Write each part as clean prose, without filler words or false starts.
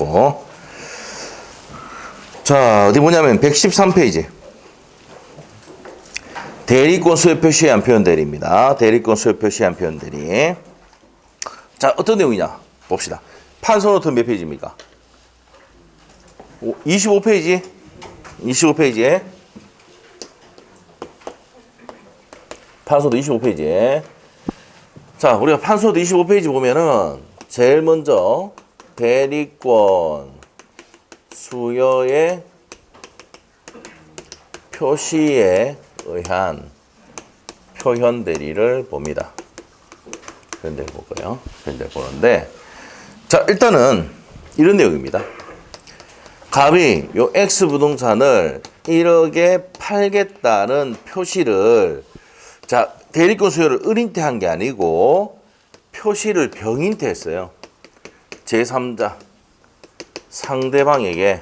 됐고. 자, 어디 보냐면 113페이지. 대리권 수요 표시한 표현들입니다. 대리권 수요 표시한 표현들이. 자, 어떤 내용이냐? 봅시다. 판서 노트 몇 페이지입니까? 25페이지. 25페이지에. 판서도 25페이지에. 자, 우리가 판서도 25페이지 보면은 제일 먼저 대리권 수요의 표시에 의한 표현 대리를 봅니다. 표현 대리 볼까요? 표현 대리 보는데, 자, 일단은 이런 내용입니다. 갑이 요 X 부동산을 1억에 팔겠다는 표시를, 자, 대리권 수요를 을인태 한 게 아니고 표시를 병인태 했어요. 제3자 상대방에게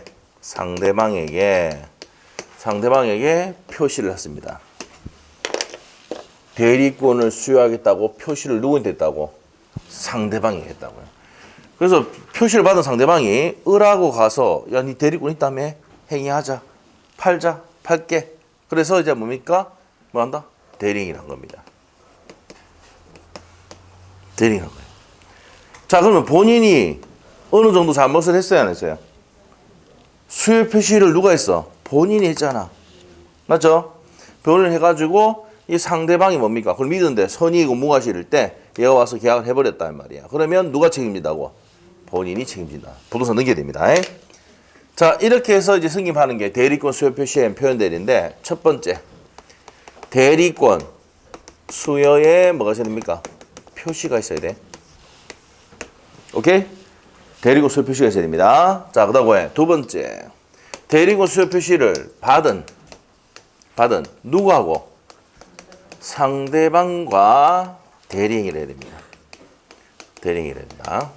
표시를 했습니다. 대리권을 수여하겠다고 표시를 누구한테 했다고? 상대방이 했다고요. 그래서 표시를 받은 상대방이 을하고 가서 야, 니 대리권 있다며? 행위하자. 팔자. 팔게. 그래서 이제 뭡니까? 뭐 한다? 대리인이란 겁니다. 대리인이란 거예요. 자, 그러면 본인이 어느 정도 잘못을 했어야 안 했어요? 수요 표시를 누가 했어? 본인이 했잖아. 맞죠? 본인을 해가지고 이 상대방이 뭡니까? 그걸 믿는데 선의이고 무가 싫을 때 얘가 와서 계약을 해버렸단 말이야. 그러면 누가 책임진다고? 본인이 책임진다. 부동산 넘겨야 됩니다. 자, 이렇게 해서 이제 승인하는 게 대리권 수요 표시의 표현 대리인데, 첫 번째 대리권 수요에 뭐가 있어야 됩니까? 표시가 있어야 돼. 오케이? 대리권 수요 표시가 있어야 됩니다. 자, 그 다음에 두 번째 대리권 수요 표시를 받은 누구하고? 상대방과 대리행위를 해야 됩니다. 대리행위를 해야 됩니다.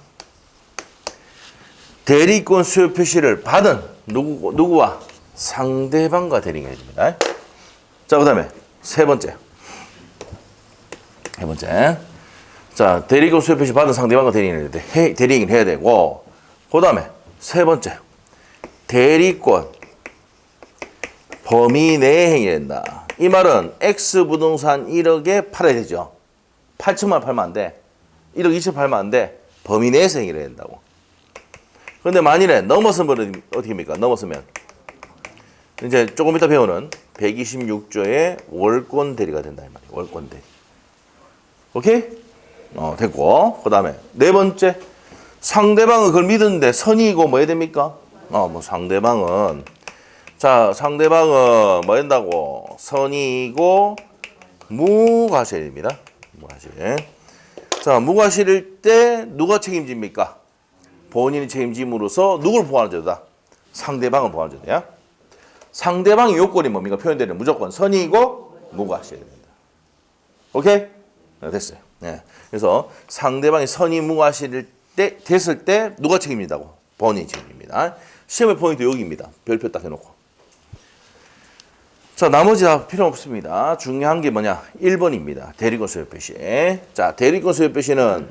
대리권 수요 표시를 받은 누구와? 상대방과 대리행위를 해야 됩니다. 자, 그 다음에 세 번째. 자, 대리권 수요 표시 받은 상대방과 대리행위를 해야 되고, 그 다음에 세 번째. 대리권 범위 내에 행위를 한다. 이 말은 X 부동산 1억에 팔아야 되죠. 8천만 원 팔면 안 돼. 1억 2천 팔면 안 돼. 범위 내에서 행위를 해야 된다고. 그런데 만일에 넘어서면 어떻게 합니까? 넘어서면 이제 조금 이따 배우는 126조의 월권 대리가 된다 이 말이에요. 월권 대리. 오케이? 됐고. 그 다음에 네 번째. 상대방은 그걸 믿었는데 선의이고 뭐 해야 됩니까? 상대방은 뭐 한다고? 선의이고 무과실입니다. 무과실. 자, 무과실일 때 누가 책임집니까? 본인이 책임짐으로써 누굴 보완해줘야? 상대방을 보완해줘야. 상대방의 요건이 뭡니까? 표현되는 무조건 선의이고 무과실입니다. 오케이? 네, 됐어요. 네. 그래서 상대방이 선의 무과실일 때 됐을 때 누가 책임진다고? 본인이 책임집니다. 시험의 포인트 여기입니다. 별표 딱 해놓고. 자, 나머지 다 필요 없습니다. 중요한 게 뭐냐? 1번입니다. 대리권 수요 표시. 자, 대리권 수요 표시는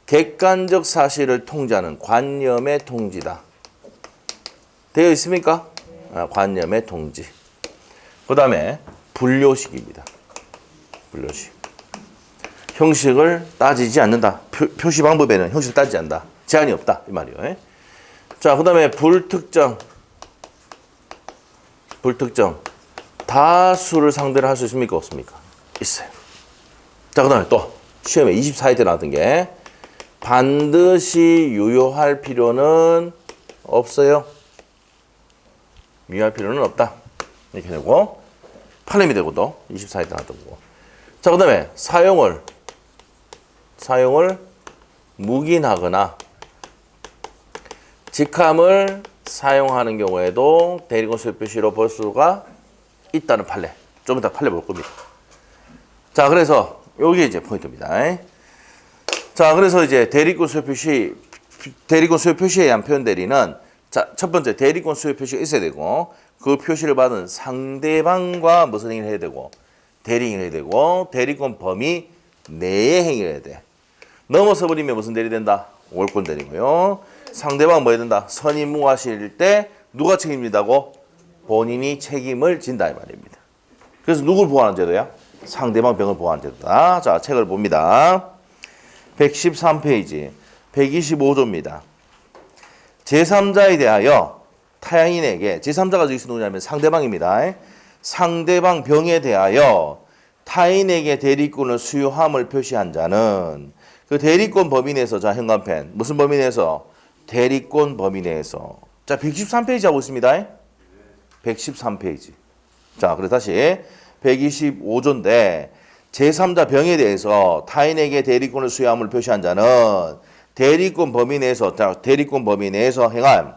객관적 사실을 통지하는 관념의 통지다. 되어 있습니까? 관념의 통지. 그 다음에 분료식입니다. 분료식. 형식을 따지지 않는다. 표시 방법에는 형식을 따지지 않는다. 제한이 없다. 이 말이에요. 자, 그 다음에 불특정. 다수를 상대로 할 수 있습니까? 없습니까? 있어요. 자, 그 다음에 또 시험에 24회 때 나왔던 게 반드시 유효할 필요는 없어요. 유효할 필요는 없다. 이렇게 되고 판례이 되고 또 24회 때 나왔던 거고. 자, 그 다음에 사용을 묵인하거나 직함을 사용하는 경우에도 대리권 수요 표시로 볼 수가 있다는 판례. 좀 이따 판례 볼 겁니다. 자, 그래서 여기 이제 포인트입니다. 자, 그래서 이제 대리권 수요 표시에 의한 표현 대리는, 자, 첫 번째 대리권 수요 표시가 있어야 되고, 그 표시를 받은 상대방과 무슨 행위를 해야 되고, 대리행위를 해야 되고, 대리권 범위 내의 행위를 해야 돼. 넘어서 버리면 무슨 대리 된다? 월권 대리고요. 상대방 뭐 해야 된다? 선의무화실 때 누가 책임진다고? 본인이 책임을 진다 이 말입니다. 그래서 누굴 보호하는 제도야? 상대방 병을 보호하는 제도다. 자, 책을 봅니다. 113페이지 125조입니다. 제3자에 대하여 타인에게 제3자가 여기서 누구냐면 상대방입니다. 상대방 병에 대하여 타인에게 대리권을 수여함을 표시한 자는 그 대리권 범위 내에서 자 현관펜 무슨 범위 내에서 대리권 범위 내에서 자 113페이지 하고 있습니다. 113페이지. 자, 그래서 다시 125조인데 제3자 병에 대해서 타인에게 대리권을 수여함을 표시한 자는 대리권 범위 내에서 대리권 범위 내에서 행한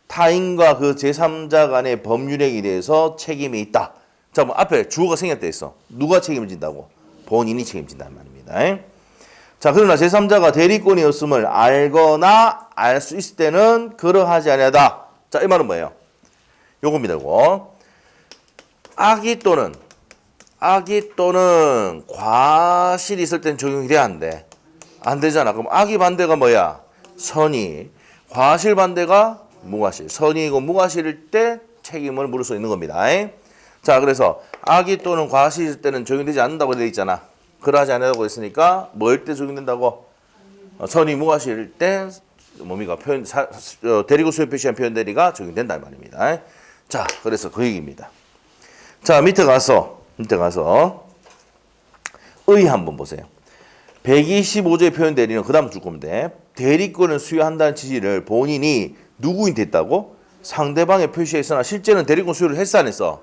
타인과 그 제3자 간의 법률행위에 대해서 책임이 있다. 자, 뭐 앞에 주어가 생략돼 있어. 누가 책임을 진다고? 본인이 책임진다는 말입니다. 자, 그러나 제3자가 대리권이었음을 알거나 알 수 있을 때는 그러하지 아니하다. 자, 이 말은 뭐예요? 요겁니다. 이거. 악의 또는 과실이 있을 땐 적용이 돼야 안 돼. 안 되잖아. 그럼 악의 반대가 뭐야? 선의. 과실 반대가 무과실. 선의이고 무과실일 때 책임을 물을 수 있는 겁니다. 자, 그래서 악의 또는 과실일 때는 적용되지 않는다고 되어 있잖아. 그러하지 않는다고 했으니까 뭘 때 적용된다고? 선의 무과실일 때 뭡니까? 대리고 수요 표시한 표현 대리가 적용된다는 말입니다. 자, 그래서 그 얘기입니다. 자, 밑에 가서 의 한번 보세요. 125조의 표현 대리는 그 다음 줄 건데 대리권을 수여한다는 취지를 본인이 누구인 됐다고? 상대방의 표시에 있으나 실제는 대리권 수여를 했어 안 했어?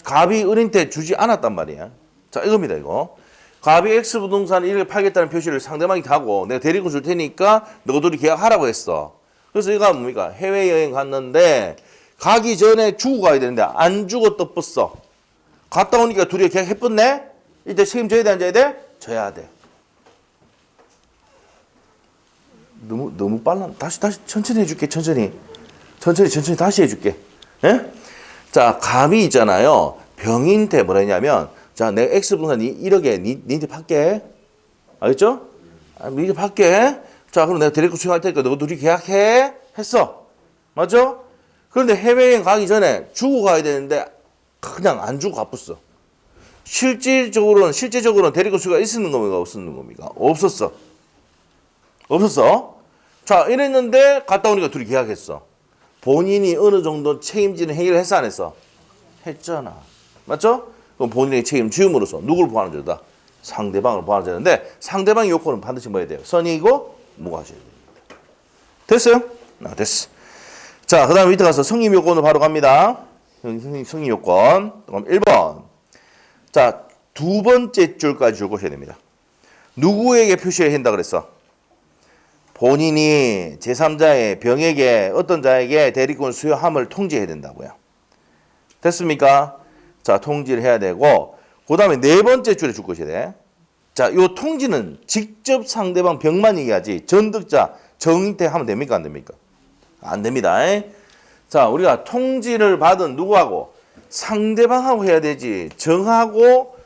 갑이 은인한테 주지 않았단 말이야. 자, 이겁니다. 이거. 갑이 X부동산을 이렇게 팔겠다는 표시를 상대방이 하고 내가 대리권 줄 테니까 너희들이 계약하라고 했어. 그래서 이거 뭡니까? 해외여행 갔는데 가기 전에 주고 가야 되는데 안 주고 떠뻗어. 갔다 오니까 둘이 계약해뻗네? 이때 책임져야 돼 안 져야 돼? 져야 돼. 너무 빨라. 다시 천천히 해줄게. 천천히 다시 해줄게. 예? 자, 감이 있잖아요. 병인한테 뭐라 했냐면 자, 내가 X부동산 1억에 니한테 팔게. 알겠죠? 니한테 팔게. 자, 그럼 내가 대리권 수여할 테니까 너 둘이 계약해. 했어. 맞죠? 그런데 해외여행 가기 전에 주고 가야 되는데 그냥 안 주고 갚았어. 실제적으로는 대리권 수요가 있었는 겁니까? 없었는 겁니까? 없었어. 자, 이랬는데 갔다 오니까 둘이 계약했어. 본인이 어느 정도 책임지는 행위를 했어 안 했어? 했잖아. 맞죠? 그럼 본인의 책임 지음으로써 누굴 보호하는 죄다? 상대방을 보호하는 죄인데 상대방의 요건은 반드시 뭐야 돼요? 선의이고 무과실이 됩니다. 됐어요? 됐어. 자, 그 다음에 밑에 가서 성립 요건으로 바로 갑니다. 성립 요건. 그럼 1번. 자, 두 번째 줄까지 적으셔야 됩니다. 누구에게 표시해야 한다 그랬어? 본인이 제3자의 병에게 어떤 자에게 대리권 수여함을 통지해야 된다고요. 됐습니까? 자, 통지를 해야 되고 그 다음에 네 번째 줄에 줄 것이야 돼. 자, 요 통지는 직접 상대방 병만 얘기하지 전득자 정인태 하면 됩니까? 안 됩니까? 안 됩니다. 자, 우리가 통지를 받은 누구하고? 상대방하고 해야 되지. 정하고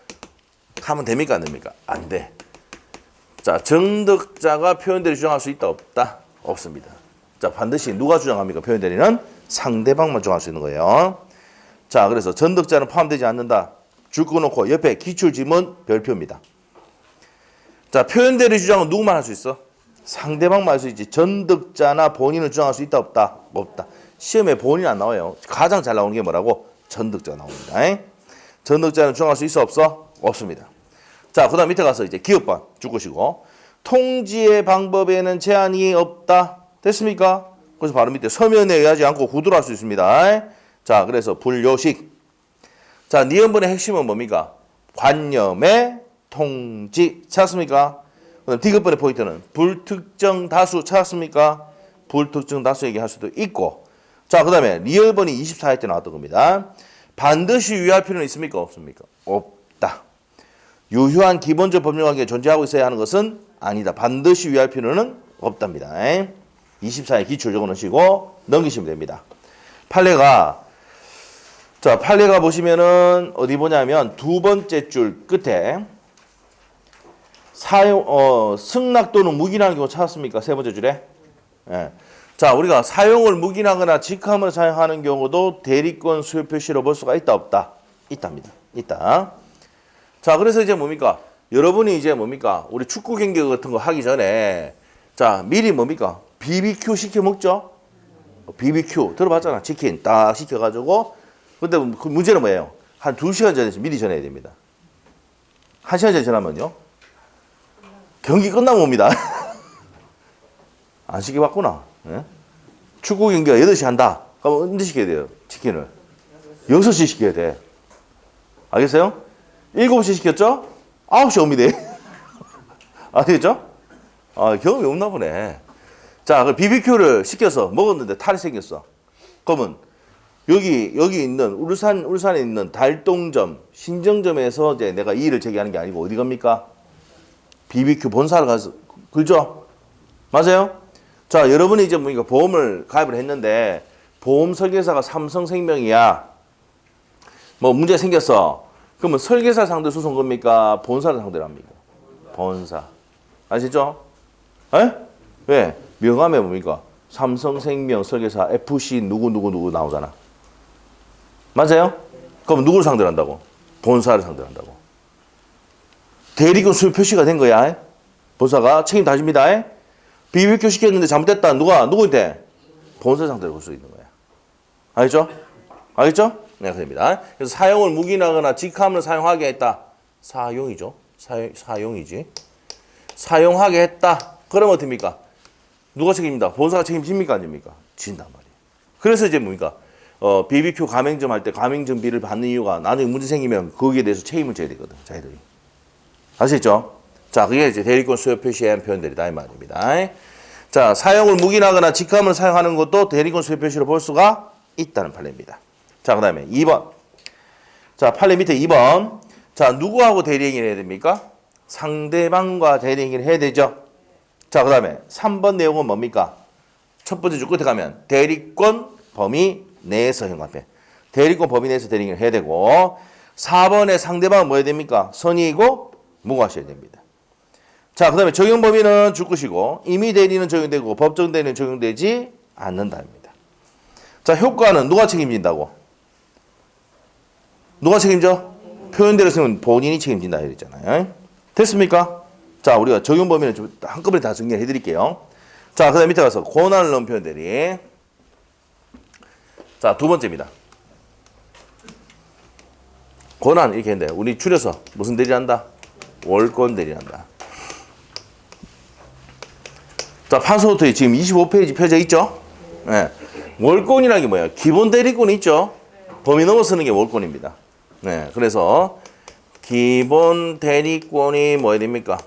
하면 됩니까? 안 됩니까? 안 돼. 자, 정득자가 표현대리 주장할 수 있다? 없다? 없습니다. 자, 반드시 누가 주장합니까? 표현대리는 상대방만 주장할 수 있는 거예요. 자, 그래서 전득자는 포함되지 않는다. 줄 꺼놓고 옆에 기출지문 별표입니다. 자, 표현대리 주장은 누구만 할 수 있어? 상대방만 할 수 있지. 전득자나 본인을 주장할 수 있다? 없다? 없다. 시험에 본인 안 나와요. 가장 잘 나오는 게 뭐라고? 전득자가 나옵니다. 전득자는 주장할 수 있어? 없어? 없습니다. 자, 그 다음 밑에 가서 이제 기업반 줄 것이고 통지의 방법에는 제한이 없다. 됐습니까? 그래서 바로 밑에 서면에 의하지 않고 구두로 할 수 있습니다. 자, 그래서 불요식. 자, 니은번의 핵심은 뭡니까? 관념의 통지. 찾았습니까? 그다음 디귿번의 포인트는 불특정 다수. 찾았습니까? 불특정 다수 얘기할 수도 있고. 자, 그 다음에 리얼번이 24회 때 나왔던 겁니다. 반드시 유의할 필요는 있습니까? 없습니까? 없다. 유효한 기본적 법률관계가 존재하고 있어야 하는 것은 아니다. 반드시 유의할 필요는 없답니다. 24회 기출 적어놓으시고 넘기시면 됩니다. 판례가 자, 판례가 보시면은 어디 보냐면 두 번째 줄 끝에 승낙 또는 무기라는 경우 찾았습니까? 세 번째 줄에. 예. 자, 우리가 사용을 묵인하거나 직함을 사용하는 경우도 대리권 수요 표시로 볼 수가 있다, 없다? 있답니다. 있다. 자, 그래서 이제 뭡니까? 여러분이 이제 뭡니까? 우리 축구 경기 같은 거 하기 전에 자, 미리 뭡니까? BBQ 시켜 먹죠? BBQ 들어봤잖아. 치킨 딱 시켜가지고. 근데 그 문제는 뭐예요? 한 2시간 전에 미리 전해야 됩니다. 1시간 전에 전하면요 경기 끝나면 옵니다. 안 시켜봤구나. 예? 축구 경기가 8시 한다. 그럼 언제 시켜야 돼요? 치킨을 6시 시켜야 돼. 알겠어요? 7시 시켰죠? 9시 옵니다. 아시겠죠? 아, 경험이 없나 보네. 자, 그 BBQ를 시켜서 먹었는데 탈이 생겼어. 그러면 여기 있는 울산에 있는 달동점, 신정점에서 이제 내가 이의를 제기하는 게 아니고 어디 갑니까? BBQ 본사를 가서 걸죠? 맞아요? 자, 여러분이 이제 뭐 보험을 가입을 했는데 보험 설계사가 삼성생명이야. 뭐 문제 생겼어. 그러면 설계사 상대 소송 겁니까? 본사를 상대로 합니까? 본사. 아시죠? 에? 왜? 명함에 뭡니까? 삼성생명 설계사 FC 누구 나오잖아. 맞아요? 그럼 누구를 상대로 한다고? 본사를 상대로 한다고. 대리권 수요 표시가 된 거야. 본사가 책임 다집니다. BBQ 시켰는데 잘못됐다. 누구인데? 본사 상대로 볼 수 있는 거야. 알겠죠? 알겠죠? 네, 그렇습니다. 그래서 사용을 묵인하거나 직함을 사용하게 했다. 사용이죠. 사용이지. 사용하게 했다. 그러면 어떻습니까? 누가 책임집니까? 본사가 책임집니까? 안 집니까? 진단 말이에요. 그래서 이제 뭡니까? BBQ 가맹점 할 때 가맹점비를 받는 이유가 나중에 문제 생기면 거기에 대해서 책임을 져야 되거든. 자기들이. 아시죠? 자, 그게 이제 대리권 수요 표시에 의한 표현들이다 이 말입니다. 자, 사용을 묵인하거나 직함을 사용하는 것도 대리권 수요 표시로 볼 수가 있다는 판례입니다. 자, 그 다음에 2번. 자, 판례 밑에 2번. 자, 누구하고 대리행위를 해야 됩니까? 상대방과 대리행위를 해야 되죠. 자, 그 다음에 3번 내용은 뭡니까? 첫 번째 줄 끝에 가면 대리권 범위 내에서 형광펜. 대리권 범위 내에서 대리행위를 해야 되고 4번에 상대방은 뭐 해야 됩니까? 선의이고 무고하셔야 됩니다. 자, 그 다음에 적용 범위는 줄 것이고 임의 대리는 적용되고 법정 대리는 적용되지 않는다입니다. 자, 효과는 누가 책임진다고? 누가 책임져? 표현대로 쓰면 본인이 책임진다 이랬잖아요. 됐습니까? 자, 우리가 적용 범위는 좀 한꺼번에 다 정리해 드릴게요. 자, 그 다음 밑에 가서 권한을 넣은 표현 대리. 자, 두 번째입니다. 권한 이렇게 했는데 우리 줄여서 무슨 대리한다? 월권 대리한다. 자, 판소노트에 지금 25페이지 펴져 있죠? 네. 월권이라는 게 뭐예요? 기본 대리권이 있죠? 범위 넘어서는 게 월권입니다. 네. 그래서 기본 대리권이 뭐 해야 됩니까?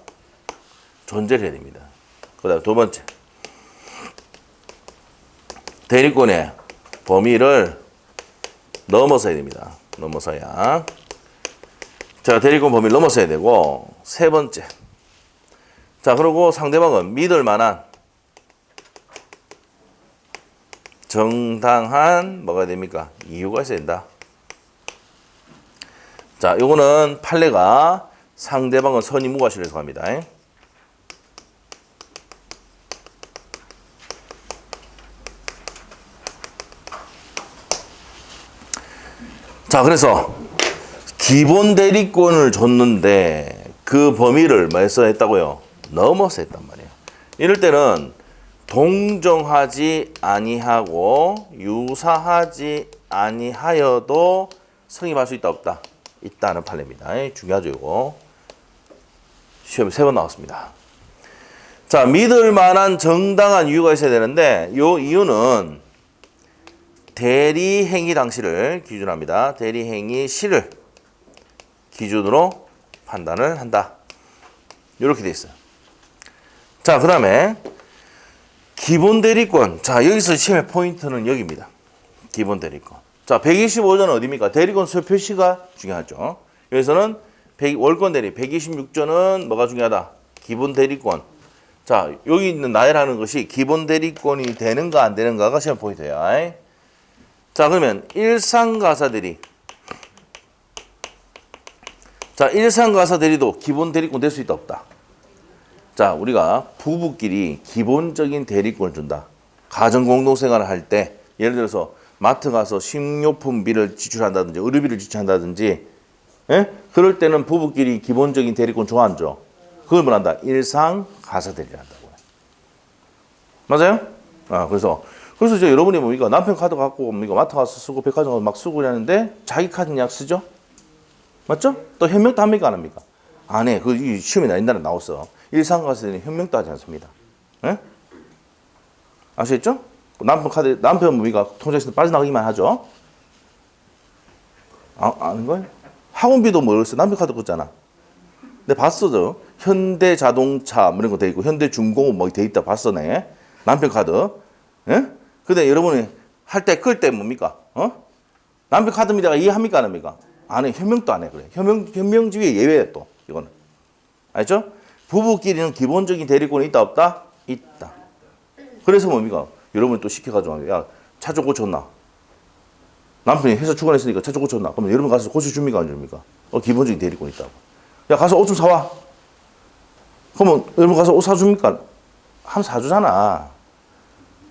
존재를 해야 됩니다. 그 다음 두 번째. 대리권의 범위를 넘어서야 됩니다. 넘어서야. 자, 대리권 범위를 넘어서야 되고, 세 번째. 자, 그리고 상대방은 믿을 만한 정당한 뭐가 됩니까? 이유가 있어야 된다. 자, 요거는 판례가 상대방은 선의무과실에서 갑니다. 자, 그래서 기본 대리권을 줬는데 그 범위를 뭐해서 했다고요? 넘어서 했단 말이에요. 이럴 때는 동정하지 아니하고 유사하지 아니하여도 성립할 수 있다 없다? 있다는 판례입니다. 중요하죠 이거. 시험에 3번 나왔습니다. 자, 믿을 만한 정당한 이유가 있어야 되는데 이 이유는 대리행위 당시를 기준합니다. 대리행위 시를 기준으로 판단을 한다. 이렇게 돼 있어요. 자, 그 다음에 기본 대리권. 자, 여기서 시험의 포인트는 여기입니다. 기본 대리권. 자, 125조는 어디입니까? 대리권 수요 표시가 중요하죠. 여기서는 월권 대리 126조는 뭐가 중요하다? 기본 대리권. 자, 여기 있는 나열하는 것이 기본 대리권이 되는가 안 되는가가 시험 포인트예요. 자, 그러면 일상가사 대리. 자, 일상가사 대리도 기본 대리권 될 수 있다 없다? 자, 우리가 부부끼리 기본적인 대리권을 준다. 가정 공동생활을 할 때 예를 들어서 마트 가서 식료품비를 지출한다든지 의료비를 지출한다든지 예? 그럴 때는 부부끼리 기본적인 대리권 줘 안 줘? 그걸 뭐란다? 일상 가사 대리를 한다고. 맞아요? 그래서 이제 여러분이 뭡니까? 남편 카드 갖고 뭡니까? 마트 가서 쓰고 백화점 가서 막 쓰고 이러는데 자기 카드 약 쓰죠? 맞죠? 또 현명도 합니까? 안 합니까? 안 해. 그 시험에 옛날에 나왔어. 일상 가사 대리는 현명도 하지 않습니다. 예? 아시겠죠? 남편 뭡니까? 통장에서 빠져나가기만 하죠? 아는 거예요? 학원비도 모르겠어. 남편 카드 걷잖아. 근데 봤어, 저. 현대자동차 뭐 이런 거 돼 있고, 현대중공업 뭐 돼 있다 봤어네. 남편 카드. 예? 근데 여러분이 할 때, 끌 때 뭡니까? 남편 카드입니다. 이해합니까? 안 합니까? 안 해. 현명도 안 해. 그래. 현명주의 예외야 또. 이거는. 알죠? 부부끼리는 기본적인 대리권이 있다, 없다? 있다. 그래서 뭡니까? 여러분이 또 시켜가지고, 야, 차 좀 고쳤나? 남편이 회사 출근했으니까 차 좀 고쳤나? 그러면 여러분 가서 고쳐줍니까? 안 줍니까? 기본적인 대리권이 있다고. 야, 가서 옷 좀 사와. 그러면 여러분 가서 옷 사줍니까? 한 사주잖아.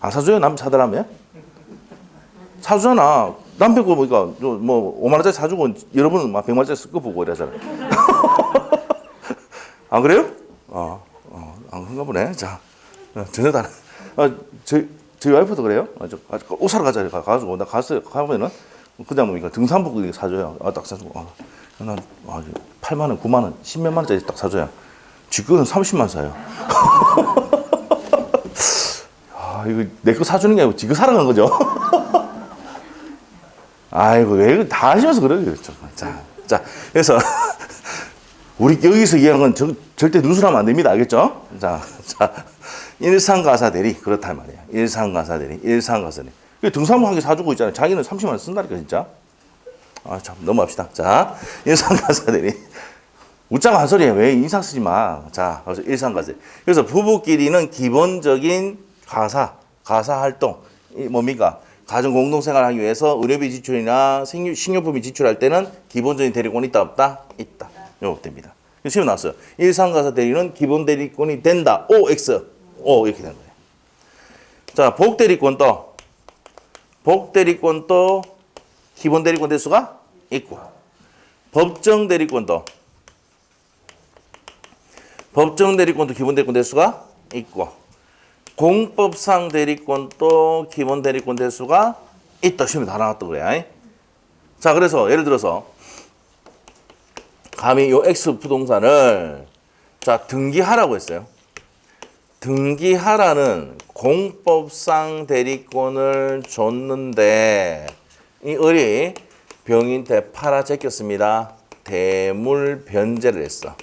안 사줘요? 남편 사달라면? 사주잖아. 남편 거 보니까 뭐 5만 원짜리 사주고 여러분은 막 100만 원짜리 쓰고 보고 이러잖아. 안 그래요? 안 그런가 보네. 자, 전혀 다른. 저희 와이프도 그래요. 옷 사러 가자. 가가지고 나 가면은 그냥 뭡니까 등산복 사줘요. 딱 사주고. 난 8만 원, 9만 원, 10몇만 원짜리 딱 사줘요. 지금은 30만 사요. 이거 내 거 사주는 게 아니고 지금 사러 간 거죠. 아이고 왜 이거 다 하시면서 그래요. 자, 그래서 우리 여기서 이야기한 건 절대 누설하면 안 됩니다. 알겠죠? 자, 일상가사 대리 그렇단 말이야. 일상가사 대리. 등산복 한 개 사주고 있잖아요. 자기는 30만 원 쓴다니까 진짜. 참 넘어갑시다. 자, 일상가사 대리. 웃자고 한 소리야. 왜 인상 쓰지 마. 자, 그래서 일상가사. 그래서 부부끼리는 기본적인 가사 활동 뭡니까? 가정 공동생활 하기 위해서 의료비 지출이나 식료품비 지출할 때는 기본적인 대리권이 있다 없다? 있다. 요거 됩니다. 시험 나왔어요. 일상가사 대리는 기본 대리권이 된다. O, X. O 이렇게 되는 거예요. 자, 복대리권도 기본 대리권 될 수가 있고 법정 대리권도 기본 대리권 될 수가 있고 공법상 대리권도 기본 대리권 될 수가 있다. 시험에 다 나왔던 거야. 자, 그래서 예를 들어서 감히 요 X 부동산을 자 등기하라고 했어요. 등기하라는 공법상 대리권을 줬는데 이 을이 병인한테 팔아 제꼈습니다. 대물 변제를 했어.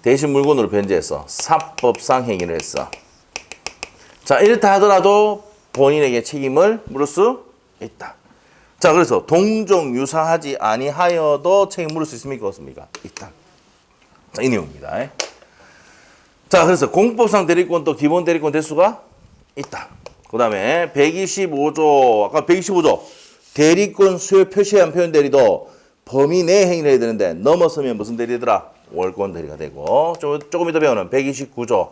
대신 물건으로 변제했어. 사법상 행위를 했어. 자, 이렇다 하더라도 본인에게 책임을 물을 수 있다. 자, 그래서 동종 유사하지 아니하여도 책임 물을 수 있습니까? 없습니까? 있다. 자, 이 내용입니다. 자, 그래서 공법상 대리권도 기본 대리권 될 수가 있다. 그 다음에 125조, 아까 125조 대리권 수요 표시한 표현 대리도 범위 내 행위를 해야 되는데 넘어서면 무슨 대리더라? 월권 대리가 되고 조금 이따 배우는 129조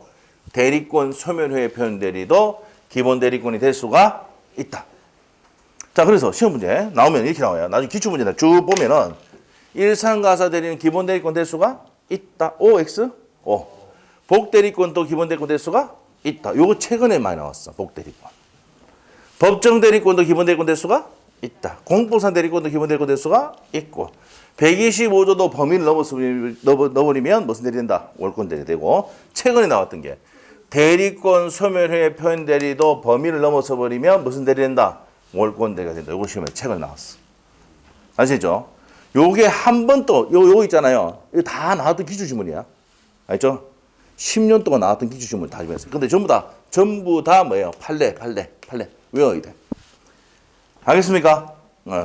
대리권 소멸후의 표현 대리도 기본 대리권이 될 수가 있다. 자, 그래서 시험 문제 나오면 이렇게 나와요. 나중에 기출 문제나 쭉 보면은 일상가사 대리는 기본 대리권 될 수가 있다. O, X, O. 복대리권도 기본 대리권 될 수가 있다. 요거 최근에 많이 나왔어. 복대리권. 법정 대리권도 기본 대리권 될 수가 있다. 공법상 대리권도 기본 대리권 될 수가 있고 125조도 범위를 넘어버리면 무슨 대리 된다? 월권 대리 되고 최근에 나왔던 게 대리권 소멸 후에 표현 대리도 범위를 넘어서 버리면 무슨 대리 된다? 월권 대리가 된다. 요거 시험에 최근에 나왔어. 아시죠? 요게 한 번 또 요거 있잖아요. 이거 다 나왔던 기출지문이야. 알죠? 10년 동안 나왔던 기출지문 다 준비했어요. 근데 전부 다 뭐예요? 판례 외워야 돼. 알겠습니까?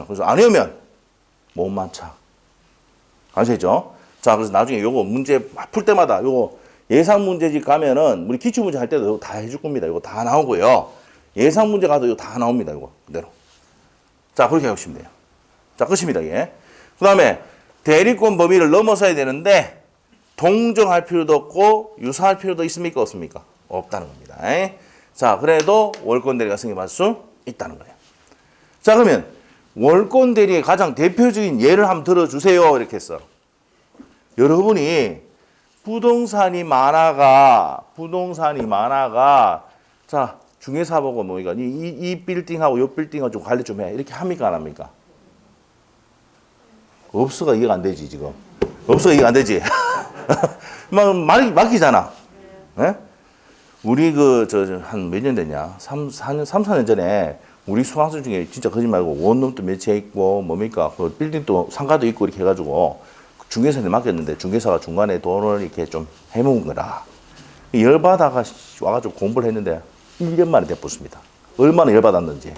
그래서 안 외우면 몸만 차. 아시죠? 자, 그래서 나중에 요거 문제 풀 때마다 요거 예상 문제집 가면은 우리 기출 문제 할 때도 요거 다 해줄 겁니다. 요거 다 나오고요. 예상 문제 가도 요거 다 나옵니다. 요거 그대로. 자, 그렇게 해보시면 돼요. 자, 끝입니다. 예. 그 다음에 대리권 범위를 넘어서야 되는데 동정할 필요도 없고 유사할 필요도 있습니까? 없습니까? 없다는 겁니다. 자, 그래도 월권 대리가 승인받을 수 있다는 거예요. 자, 그러면 월권 대리의 가장 대표적인 예를 한번 들어주세요. 이렇게 했어. 여러분이 부동산이 많아가, 자, 중개사 보고 뭐, 이 빌딩하고 요 빌딩하고 좀 관리 좀 해. 이렇게 합니까? 안 합니까? 없어가 이해가 안 되지, 지금. 없어가 이해가 안 되지. 말이 막히잖아. 예? 우리 한 몇 년 됐냐? 4년 전에 우리 수강생 중에 진짜 거짓말 말고 원룸도 몇채 있고, 뭡니까? 그 빌딩도 상가도 있고 이렇게 해가지고 중개사한테 맡겼는데 중개사가 중간에 돈을 이렇게 좀 해먹은 거라. 열받아가 와가지고 공부를 했는데 1년 만에 대pos습니다. 얼마나 열받았는지.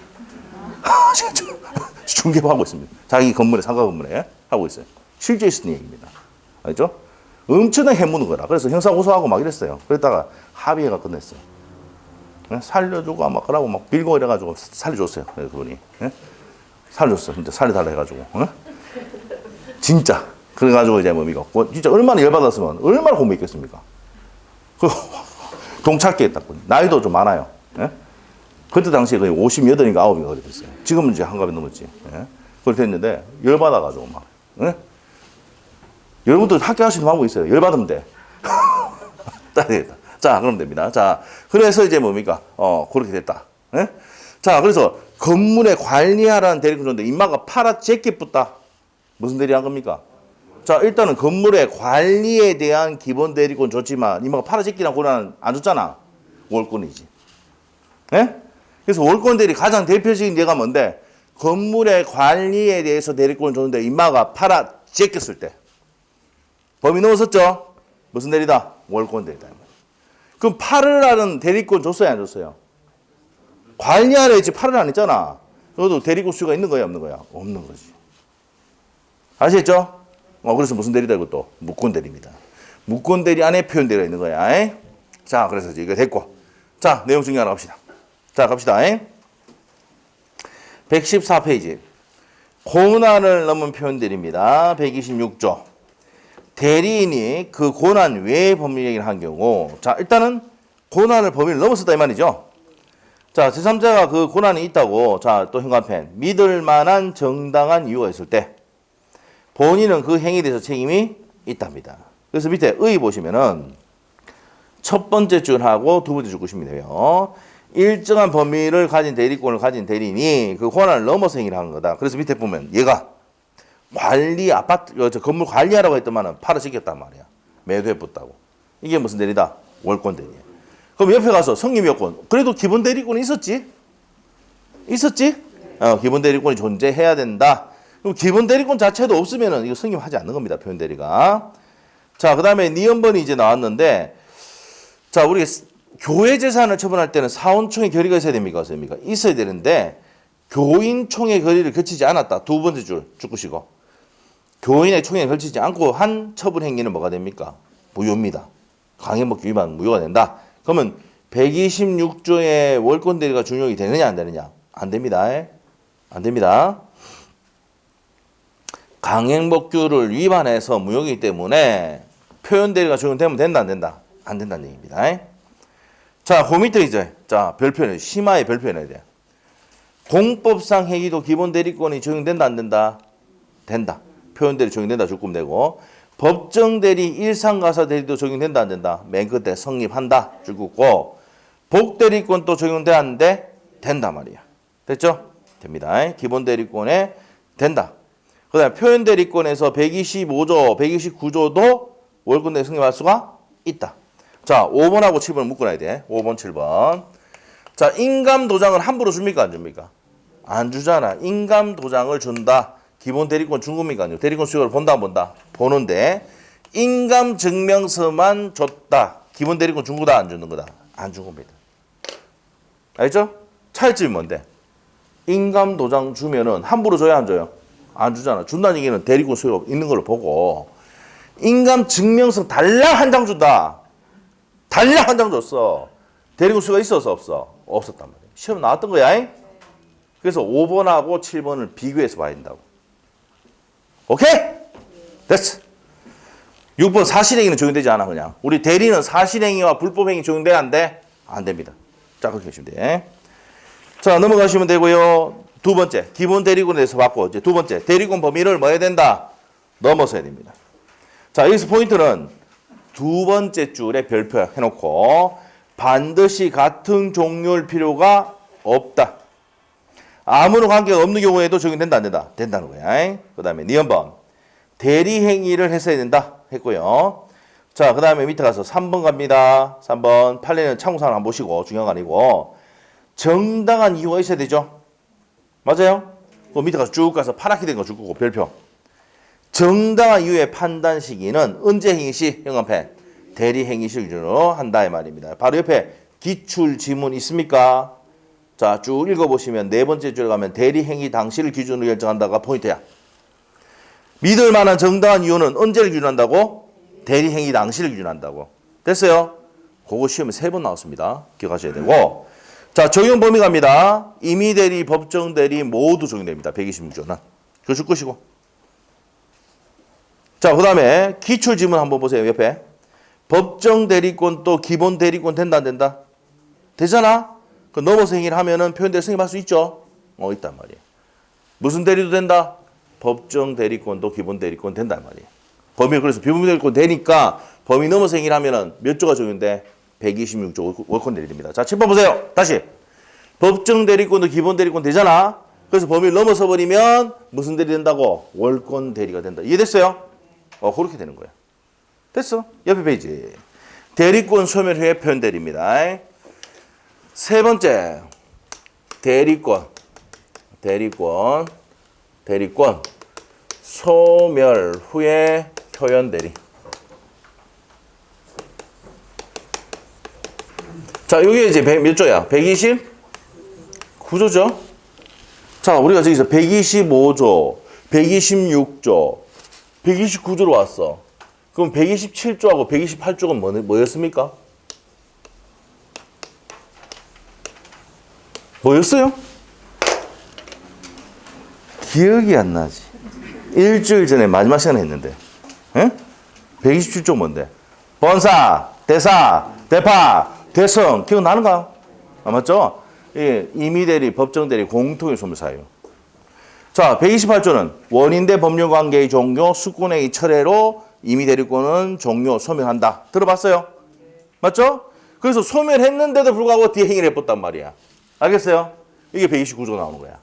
중개하고 있습니다. 자기 건물에, 상가 건물에 하고 있어요. 실제 있었던 얘기입니다. 알죠? 엄청나게 해무는 거라. 그래서 형사고소하고 막 이랬어요. 그랬다가 합의해가 끝냈어요. 살려주고 막 그러고 막 빌고 이래가지고 살려줬어요. 그분이. 살려줬어. 진짜 살려달라 해가지고. 진짜. 그래가지고 이제 뭡니까? 진짜 얼마나 열받았으면 얼마나 공부했겠습니까? 동착계 했다고. 나이도 좀 많아요. 그때 당시에 거의 58인가 9인가 그렇게 됐어요. 지금은 이제 한갑이 넘었지. 그렇게 했는데 열받아가지고 막. 여러분도 학교 할 수 있는 방법이 있어요. 열받으면 돼. 따야 되겠다. 자, 그럼 됩니다. 자, 그래서 이제 뭡니까? 그렇게 됐다. 자, 그래서 건물에 관리하라는 대리권 줬는데 인마가 팔아 제끼 붙다. 무슨 대리한 겁니까? 자, 일단은 건물의 관리에 대한 기본 대리권 줬지만 인마가 팔아 제끼라는 권한은 안 줬잖아. 월권이지. 그래서 월권 대리 가장 대표적인 예가 뭔데? 건물의 관리에 대해서 대리권을 줬는데 인마가 팔아 제꼈을 때. 범위 넘었었죠? 무슨 대리다? 월권 대리다. 그럼 팔으라는 대리권 줬어요, 안 줬어요? 관리하라 했지 팔으라 안 했잖아. 그것도 대리권 수요가 있는 거야, 없는 거야? 없는 거지. 아시겠죠? 그래서 무슨 대리다, 이것도? 무권 대리입니다. 무권 대리 안에 표현 대리가 있는 거야. 자, 그래서 이제 이거 됐고. 자, 내용 정리하러 갑시다. 자, 갑시다. 114페이지. 고난을 넘은 표현 대리입니다. 126조. 대리인이 그 고난 외의 법률 얘기를 한 경우, 자, 일단은 고난을 범위를 넘었었다 이 말이죠. 자, 제3자가 그 고난이 있다고, 자, 또 현관펜, 믿을 만한 정당한 이유가 있을 때, 본인은 그 행위에 대해서 책임이 있답니다. 그래서 밑에 의 보시면은, 첫 번째 줄하고 두 번째 줄 보시면 돼요. 일정한 범위를 가진 대리권을 가진 대리인이 그 고난을 넘어서 행위를 하는 거다. 그래서 밑에 보면 얘가 관리, 아파트, 건물 관리하라고 했더만은 팔아지겠단 말이야. 매도해 붙다고. 이게 무슨 대리다? 월권 대리야. 그럼 옆에 가서 성립 요건. 그래도 기본 대리권이 있었지? 있었지? 기본 대리권이 존재해야 된다. 그럼 기본 대리권 자체도 없으면은 이거 성립하지 않는 겁니다. 표현 대리가. 자, 그 다음에 니은번이 이제 나왔는데, 자, 우리 교회 재산을 처분할 때는 사원총회 결의가 있어야 됩니까? 없습니까? 있어야 되는데, 교인총회 결의를 거치지 않았다. 두 번째 줄, 쭉으시고. 교인의 총회에 걸치지 않고 한 처분 행위는 뭐가 됩니까? 무효입니다. 강행법 위반 무효가 된다. 그러면 126조의 월권 대리가 준용이 되느냐 안 되느냐? 안 됩니다. 안 됩니다. 강행법규를 위반해서 무효이기 때문에 표현 대리가 적용되면 된다 안 된다? 안 된다는 얘기입니다. 자, 그 밑에 이제 자, 별표는 심화의 별표해야 돼. 공법상 행위도 기본 대리권이 적용된다 안 된다? 된다. 표현 대리 적용된다 조금 되고 법정 대리 일상가사 대리도 적용된다 안 된다? 맨 끝에 성립한다 줄 긋고 복 대리권 또 적용돼 안 돼? 된다 말이야. 됐죠? 됩니다. 기본 대리권에 된다. 그다음에 표현 대리권에서 125조, 129조도 월권 대리 성립할 수가 있다. 자, 5번하고 7번 묶어놔야 돼. 5번, 7번. 자, 인감 도장을 함부로 줍니까 안 줍니까? 안 주잖아. 인감 도장을 준다. 기본 대리권 준 겁니까? 아니요. 대리권 수요를 본다 안 본다? 보는데 인감 증명서만 줬다. 기본 대리권 준 거다 안 주는 거다? 안 준 겁니다. 알죠? 차이점이 뭔데? 인감 도장 주면은 함부로 줘야 안 줘요? 안 주잖아. 준다는 얘기는 대리권 수요가 있는 걸로 보고 인감 증명서 달랑 한 장 준다. 달랑 한 장 줬어. 대리권 수요가 있어서 없어? 없었단 말이야. 시험 나왔던 거야. 그래서 5번하고 7번을 비교해서 봐야 된다고. 오케이? 됐어. 6번 사실행위는 적용되지 않아 그냥. 우리 대리는 사실행위와 불법행위 적용돼야 안 돼? 안 됩니다. 자, 그렇게 하시면 돼. 자, 넘어가시면 되고요. 두 번째, 기본 대리권에 대해서 봤고, 이제 두 번째, 대리권 범위를 뭐 해야 된다? 넘어서야 됩니다. 자, 여기서 포인트는 두 번째 줄에 별표 해놓고 반드시 같은 종류일 필요가 없다. 아무런 관계가 없는 경우에도 적용된다, 안 된다? 된다는 거야. 그 다음에 니은번 대리 행위를 했어야 된다 했고요. 자, 그 다음에 밑에 가서 3번 갑니다. 3번 판례는 참고사항을 한번 보시고 중요한 거 아니고 정당한 이유가 있어야 되죠. 맞아요? 그 밑에 가서 쭉 가서 파랗게 된 거 줄 거고 별표. 정당한 이유의 판단 시기는 언제 행위 시 형광펜 대리 행위 시 기준으로 한다 이 말입니다. 바로 옆에 기출 지문 있습니까? 자, 쭉 읽어보시면 네 번째 줄에 가면 대리 행위 당시를 기준으로 결정한다가 포인트야. 믿을 만한 정당한 이유는 언제를 기준한다고? 대리 행위 당시를 기준한다고. 됐어요? 그거 시험에 3번 나왔습니다. 기억하셔야 되고. 자, 적용 범위 갑니다. 임의 대리, 법정 대리 모두 적용됩니다. 126조는. 그거 줄 것이고. 자, 그 다음에 기출 지문 한번 보세요. 옆에. 법정 대리권 또 기본 대리권 된다 안 된다? 되잖아? 그 넘어서 행위를 하면은 표현대로 승인할 수 있죠? 있단 말이에요. 무슨 대리도 된다? 법정 대리권도 기본 대리권 된단 말이에요. 범위 그래서 비범위 대리권 되니까 범위 넘어서 행위를 하면은 몇 조가 적용돼? 126조 월권 대리입니다. 자, 7번 보세요. 다시. 법정 대리권도 기본 대리권 되잖아? 그래서 범위를 넘어서 버리면 무슨 대리 된다고? 월권 대리가 된다. 이해됐어요? 그렇게 되는 거야. 됐어. 옆에 페이지. 대리권 소멸 후에 표현 대리입니다. 세 번째. 대리권 소멸 후에 표현 대리. 자, 여기 이제 몇 조야? 129조죠? 자, 우리가 저기서 125조, 126조, 129조로 왔어. 그럼 127조하고 128조가 뭐였습니까? 뭐였어요? 기억이 안 나지. 일주일 전에 마지막 시간에 했는데. 에? 127조 뭔데? 본사, 대사, 대파, 대성. 기억나는가? 맞죠? 예, 임의대리, 법정대리, 공통의 소멸사유. 자, 128조는 원인대 법률관계의 종료, 수권행위 철회로 임의대리권은 종료, 소멸한다. 들어봤어요? 맞죠? 그래서 소멸했는데도 불구하고 뒤에 행위를 해봤단 말이야. 알겠어요? 이게 129조가 나오는 거야.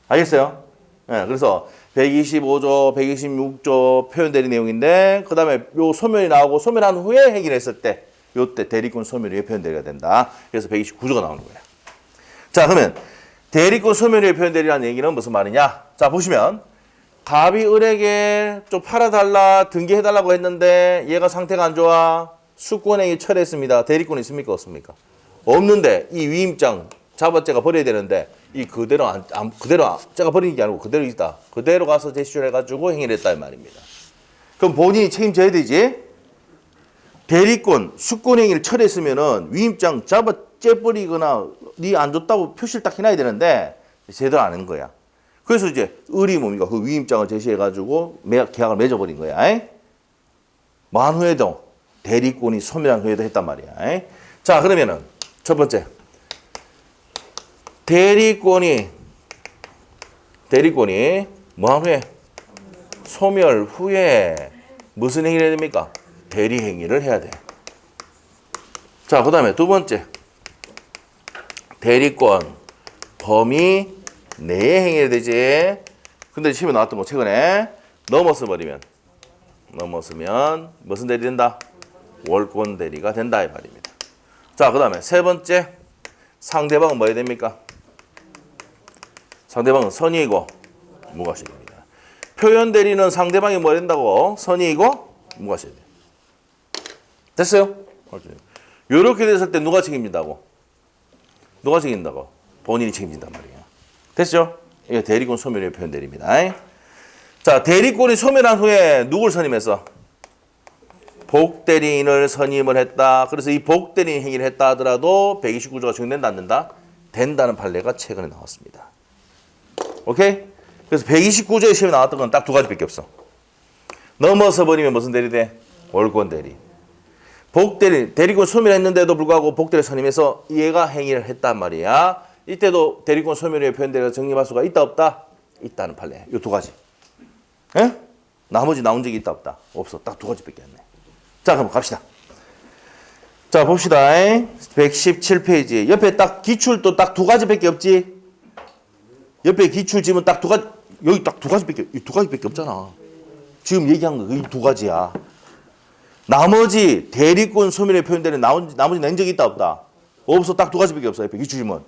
알겠어요? 네, 그래서 125조, 126조 표현대리 내용인데 그 다음에 요 소멸이 나오고 소멸한 후에 행위를 했을 때 요때 대리권 소멸 후에 표현대리가 된다. 그래서 129조가 나오는 거야. 자, 그러면 대리권 소멸 후에 표현대리라는 얘기는 무슨 말이냐? 자, 보시면 갑이 을에게 좀 팔아달라, 등기해달라고 했는데 얘가 상태가 안 좋아. 수권행위 철회했습니다. 대리권 있습니까? 없습니까? 없는데 이 위임장 잡아째가 버려야 되는데 이 그대로 제가 버리는 게 아니고 그대로 있다. 그대로 가서 제시해가지고 행위를 했다 이 말입니다. 그럼 본인이 책임져야 되지. 대리권 수권행위를 철회했으면은 위임장 잡아째 버리거나 니 안 줬다고 표시를 딱 해놔야 되는데 제대로 안 한 거야. 그래서 이제 을이 뭡니까? 그 위임장을 제시해가지고 계약을 맺어버린 거야. 만 후에도 대리권이 소멸한 후에도 했단 말이야. 자, 그러면은 첫 번째 대리권이 뭐한 후에? 소멸 후에 무슨 행위를 해야 됩니까? 대리 행위를 해야 돼. 자, 그 다음에 두 번째 대리권 범위 내에 행위해야 되지. 근데 시험에 나왔던 거 최근에 넘었으면 무슨 대리 된다? 월권 대리가 된다 이 말입니다. 자, 그 다음에 세 번째 상대방은 뭐 해야 됩니까? 상대방은 선의이고 무과실입니다. 표현 대리는 상대방이 뭐 해야 된다고? 선의이고 무과실. 됐어요? 이렇게 됐을 때 누가 책임진다고? 누가 책임진다고? 본인이 책임진단 말이에요. 됐죠? 이게 대리권 소멸의 표현 대리입니다. 자, 대리권이 소멸한 후에 누굴 선임했어? 복대리인을 선임을 했다. 그래서 이 복대리인 행위를 했다 하더라도 129조가 적용된다 안 된다? 된다는 판례가 최근에 나왔습니다. 오케이? 그래서 129조의 시험에 나왔던 건 딱 두 가지밖에 없어. 넘어서 버리면 무슨 대리 돼? 월권 대리. 복대리, 대리권 소멸했는데도 불구하고 복대리 선임해서 얘가 행위를 했단 말이야. 이때도 대리권 소멸 후에 표현대리가 정립할 수가 있다 없다? 있다는 판례. 이 두 가지. 에? 나머지 나온 적이 있다 없다? 없어. 딱 두 가지밖에 안 돼. 자, 그럼 갑시다. 자, 봅시다. 117페이지. 옆에 딱 기출도 딱 두 가지밖에 없지? 옆에 기출 지문 딱 두 가지, 여기 딱 두 가지밖에 없잖아. 지금 얘기한 거 이 두 가지야. 나머지 대리권 소멸의 표현되는 나머지 낸 적이 있다 없다? 없어. 딱 두 가지밖에 없어. 옆에 기출 지문.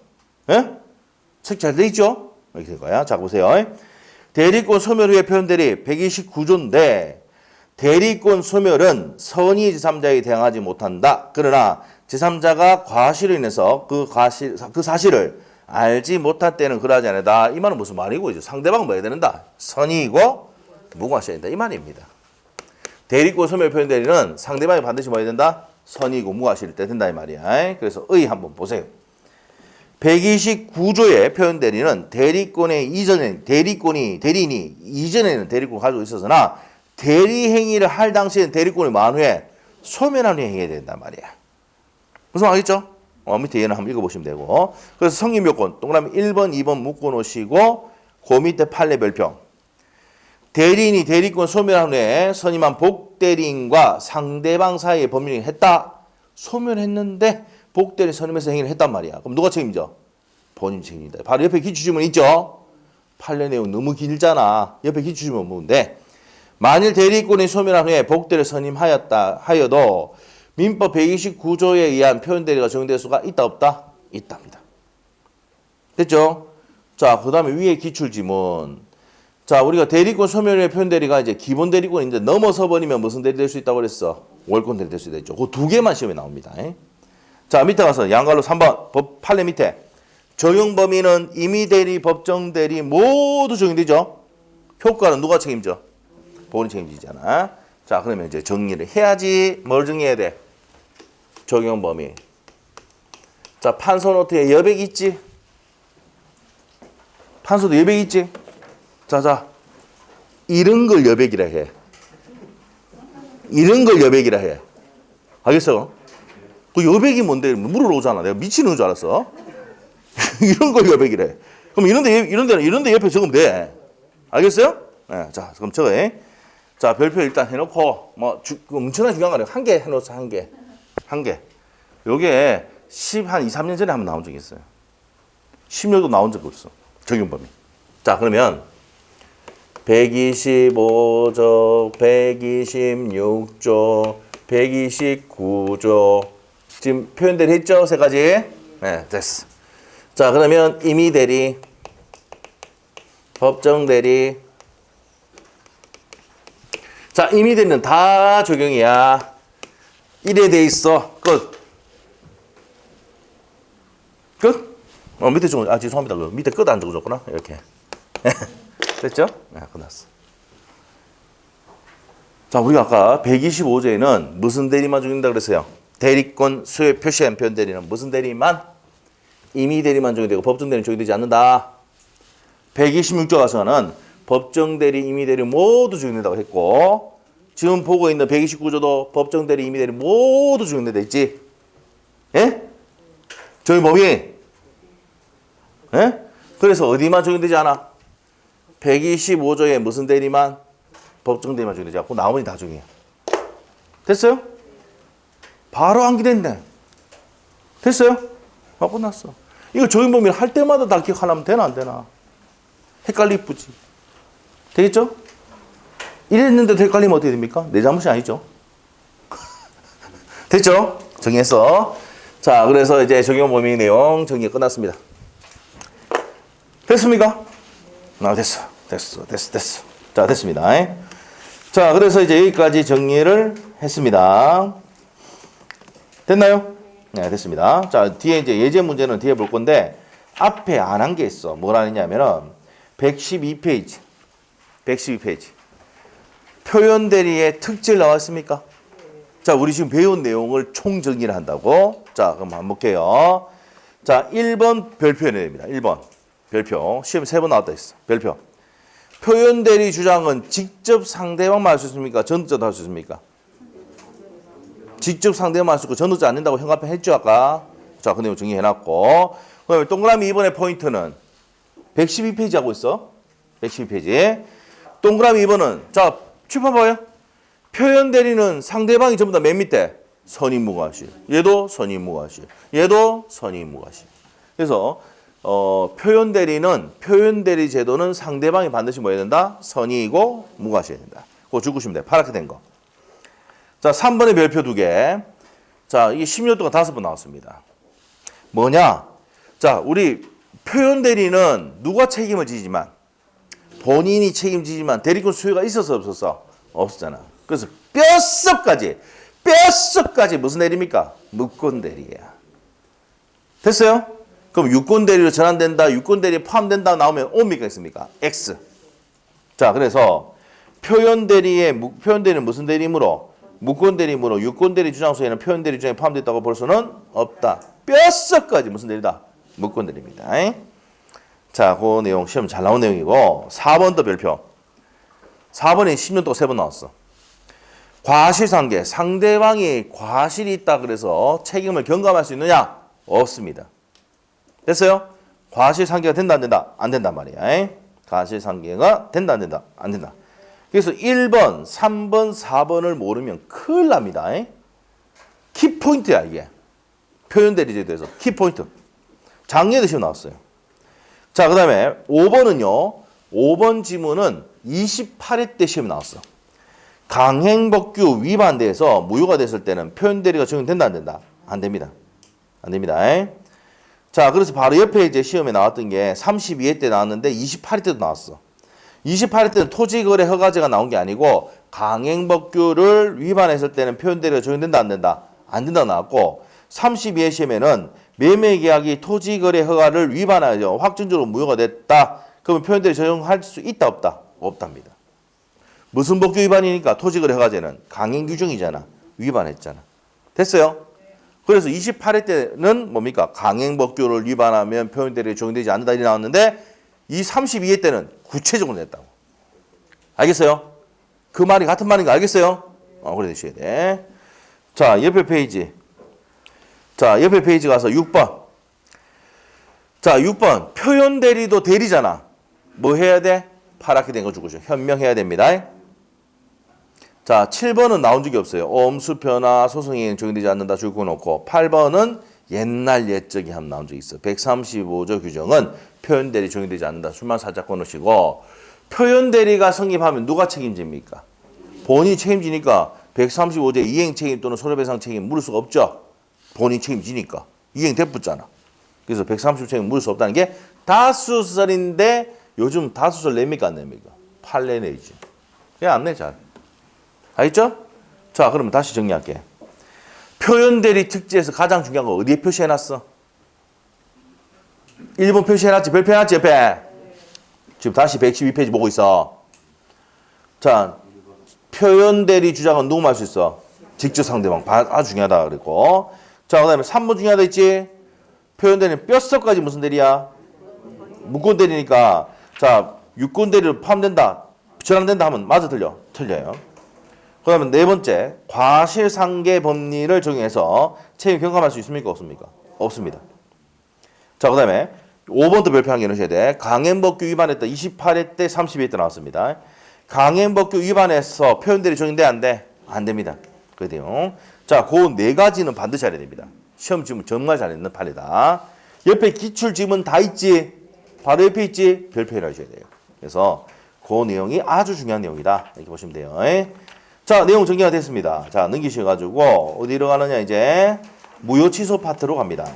예? 책 잘 돼 있죠? 이렇게 된 거야. 자, 보세요. 대리권 소멸 후의 표현들이 129조인데 대리권 소멸은 선의 제3자에게 대항하지 못한다. 그러나 제3자가 과실로 인해서 그 사실을 알지 못할 때는 그러하지 않는다. 이 말은 무슨 말이고 이제 상대방은 뭐 해야 된다? 선의이고 무과셔야 된다. 이 말입니다. 대리권 소멸 표현 대리는 상대방이 반드시 뭐 해야 된다? 선의이고 무과실 때 된다 이 말이야. 그래서 의 한번 보세요. 129조의 표현 대리는 대리권의 이전에 대리인이 이전에는 대리권을 가지고 있었으나 대리 행위를 할 당시에는 대리권을 만 후에 소멸한 후에 행해야 된단 말이야. 무슨 말이겠죠? 밑에 얘는 한번 읽어보시면 되고. 그래서 성립 요건 동그라미 1번, 2번 묶어 놓으시고 그 밑에 판례 별표. 대리인이 대리권 소멸한 후에 선임한 복대리인과 상대방 사이에 법률행위를 했다. 소멸했는데 복대리인 선임해서 행위를 했단 말이야. 그럼 누가 책임져? 본인 책임이다. 바로 옆에 기출지문 있죠? 판례 내용 너무 길잖아. 옆에 기출지문 보면 돼. 만일 대리권이 소멸한 후에 복대를 선임하여도 민법 129조에 의한 표현대리가 적용될 수가 있다 없다? 있답니다. 됐죠? 자, 그 다음에 위에 기출지문. 자, 우리가 대리권 소멸의 표현대리가 이제 기본 대리권인데 넘어서 버리면 무슨 대리 될 수 있다고 그랬어? 월권 대리 될 수 있죠. 그 두 개만 시험에 나옵니다. 자, 밑에 가서 양갈로 3번 법 판례 밑에 적용 범위는 임의 대리, 법정 대리 모두 적용되죠. 효과는 누가 책임져? 본인 책임지잖아. 자, 그러면 이제 정리를 해야지. 뭘 정리해야 돼? 적용 범위. 자, 판소 노트에 여백 있지? 판소도 여백 있지? 자. 이런 걸 여백이라 해. 이런 걸 여백이라 해. 알겠어? 그 여백이 뭔데? 물어오잖아. 내가 미치는 줄 알았어. 이런 걸 여백이라 해. 그럼 이런데 옆에 적으면 돼. 알겠어요? 네, 자, 그럼 저거. 자, 별표 일단 해놓고, 엄청나게 중요한 거는 한 개 해놓자, 한 개. 요게 한 2, 3년 전에 한번 나온 적이 있어요. 10년도 나온 적이 없어. 적용 범위. 자, 그러면 125조, 126조, 129조. 지금 표현대리 했죠? 세 가지? 네, 됐어. 자, 그러면 임의 대리, 법정 대리. 자, 임의 대리는 다 적용이야. 이래 돼 있어. 끝. 밑에 적어. 죄송합니다. 밑에 끝 안 적어줬구나. 이렇게. 됐죠? 네, 끝났어. 자, 우리가 아까 125조에는 무슨 대리만 적용된다 그랬어요? 대리권 수요 표시한 표현 대리는 무슨 대리만? 임의 대리만 적용되고 법정 대리는 적용되지 않는다. 126조 가서는 법정 대리, 임의 대리 모두 적용된다고 했고, 지금 보고 있는 129조도 법정 대리, 임의 대리 모두 적용된다 했지? 예? 저희 범위. 예? 그래서 어디만 적용되지 않아? 125조에 무슨 대리만? 법정 대리만 적용되지 않고 나머지 다 적용해. 됐어요? 바로 암기됐네. 됐어요? 끝났어. 이거 적용 범위를 할 때마다 다 기억하려면 되나 안 되나? 헷갈리쁘지. 되겠죠? 이랬는데도 헷갈리면 어떻게 됩니까? 내 잘못이 아니죠. 됐죠? 정리했어. 자, 그래서 이제 적용 범위 내용 정리가 끝났습니다. 됐습니까? 됐어. 자, 됐습니다. 자, 그래서 이제 여기까지 정리를 했습니다. 됐나요? 네, 됐습니다. 자, 뒤에 이제 예제 문제는 뒤에 볼 건데, 앞에 안 한 게 있어. 뭐라 했냐면은, 112페이지. 표현 대리의 특질 나왔습니까? 자, 우리 지금 배운 내용을 총정리를 한다고. 자, 그럼 한번 볼게요. 자, 1번 별표 내립니다. 1번. 별표. 시험 3번 나왔다 했어. 별표. 표현 대리 주장은 직접 상대방만 할 수 있습니까? 전적으로 할 수 있습니까? 직접 상대방만 쓰고 전도자 안 된다고 형광펜 했죠 아까. 자, 그 내용 정리해놨고. 그다음에 동그라미 2번의 포인트는 112페이지 하고 있어. 112페이지. 동그라미 2번은 자, 칠판 봐요. 표현 대리는 상대방이 전부 다 맨 밑에 선임무과실. 얘도 선임무과실. 얘도 선임무과실. 그래서 표현 대리 제도는 상대방이 반드시 뭐 해야 된다? 선의이고 무과시해야 된다. 그거 적으시면 돼. 파랗게 된 거. 자, 3번의 별표 2개. 자, 이게 10년 동안 5번 나왔습니다. 뭐냐? 자, 우리 표현 대리는 누가 책임을 지지만 본인이 책임지지만 대리권 수요가 있었어 없었어? 없었잖아. 그래서 뼛속까지 무슨 대리입니까? 무권 대리야. 됐어요? 그럼 유권 대리로 전환된다, 유권 대리에 포함된다 나오면 옵니까 있습니까? X. 자, 그래서 표현 대리는 무슨 대리이므로? 무권 대리이므로 유권 대리 주장소에는 표현 대리 중에 포함됐다고 볼 수는 없다. 뼛속까지 무슨 대리다? 무권 대리입니다. 자, 그 내용 시험 잘 나온 내용이고 4번도 별표. 4번에 10년 동안 3번 나왔어. 과실상계. 상대방이 과실이 있다 그래서 책임을 경감할 수 있느냐? 없습니다. 됐어요? 과실상계가 된다 안 된다? 안 된단 말이야. 과실상계가 된다 안 된다? 안 된다. 그래서 1번, 3번, 4번을 모르면 큰일 납니다. 키포인트야 이게. 표현대리제도에서 키포인트. 작년에도 시험 나왔어요. 자, 그 다음에 5번은요. 5번 지문은 28회 때 시험이 나왔어. 강행법규 위반돼서 무효가 됐을 때는 표현대리가 적용된다 안 된다? 안 됩니다. 안 됩니다. 자, 그래서 바로 옆에 이제 시험에 나왔던 게 32회 때 나왔는데 28회 때도 나왔어. 28회 때는 토지거래 허가제가 나온 게 아니고 강행법규를 위반했을 때는 표현대리가 적용된다 안 된다? 안 된다 나왔고 32회 시험에는 매매계약이 토지거래 허가를 위반하여 확정적으로 무효가 됐다. 그러면 표현대리 적용할 수 있다 없다? 없답니다. 무슨 법규 위반이니까 토지거래 허가제는 강행규정이잖아. 위반했잖아. 됐어요? 그래서 28회 때는 뭡니까? 강행법규를 위반하면 표현대리에 적용되지 않는다 이렇게 나왔는데 이 32회 때는 구체적으로 냈다고. 알겠어요? 그 말이 같은 말인 거 알겠어요? 그래 되셔야 돼. 자, 옆에 페이지. 자, 옆에 페이지 가서 6번. 자, 6번. 표현대리도 대리잖아. 뭐 해야 돼? 파랗게 된 거 주고 현명해야 됩니다. 자, 7번은 나온 적이 없어요. 엄수 변화 소송이 적용되지 않는다 줄거 놓고 8번은 옛날 옛적이 한번 나온 적이 있어. 135조 규정은 표현대리 적용되지 않는다. 술만 살짝 꺼놓으시고 표현대리가 성립하면 누가 책임집니까? 본인이 책임지니까 135조 이행 책임 또는 손해배상 책임 물을 수가 없죠. 본인이 책임지니까. 이행 대붙잖아. 그래서 130 책임 물을 수 없다는 게 다수설인데 요즘 다수설 냅니까 안 냅니까? 판례 내지. 그냥 안 내 잘. 알겠죠? 자, 그러면 다시 정리할게. 표현대리 특지에서 가장 중요한 거 어디에 표시해놨어? 1번 표시해놨지? 별표 해놨지? 옆에? 지금 다시 112페이지 보고 있어. 자, 표현대리 주장은 누구 말 수 있어? 직접 상대방. 아주 중요하다 그랬고. 자, 그 다음에 3번 중요하다 했지? 표현대리는 뼛속까지 무슨 대리야? 무권대리니까. 자, 유권대리로 포함된다. 전환된다 하면 맞아 틀려? 틀려요. 그 다음에 네 번째, 과실상계 법리를 적용해서 책임 경감할 수 있습니까? 없습니까? 없습니다. 자, 그 다음에 5번도 별표한 게 넣으셔야 돼. 강행법규 위반했다. 28회 때 32회 때 나왔습니다. 강행법규 위반해서 표현대리 적용돼? 안 돼? 안 됩니다. 그래요. 자, 그 네 가지는 반드시 알아야 됩니다. 시험 지문 정말 잘 있는 판이다. 옆에 기출 지문 다 있지? 바로 옆에 있지? 별표를 하셔야 돼요. 그래서 그 내용이 아주 중요한 내용이다. 이렇게 보시면 돼요. 자, 내용 정리가 됐습니다. 자, 넘기셔가지고 어디로 가느냐 이제 무효 취소 파트로 갑니다.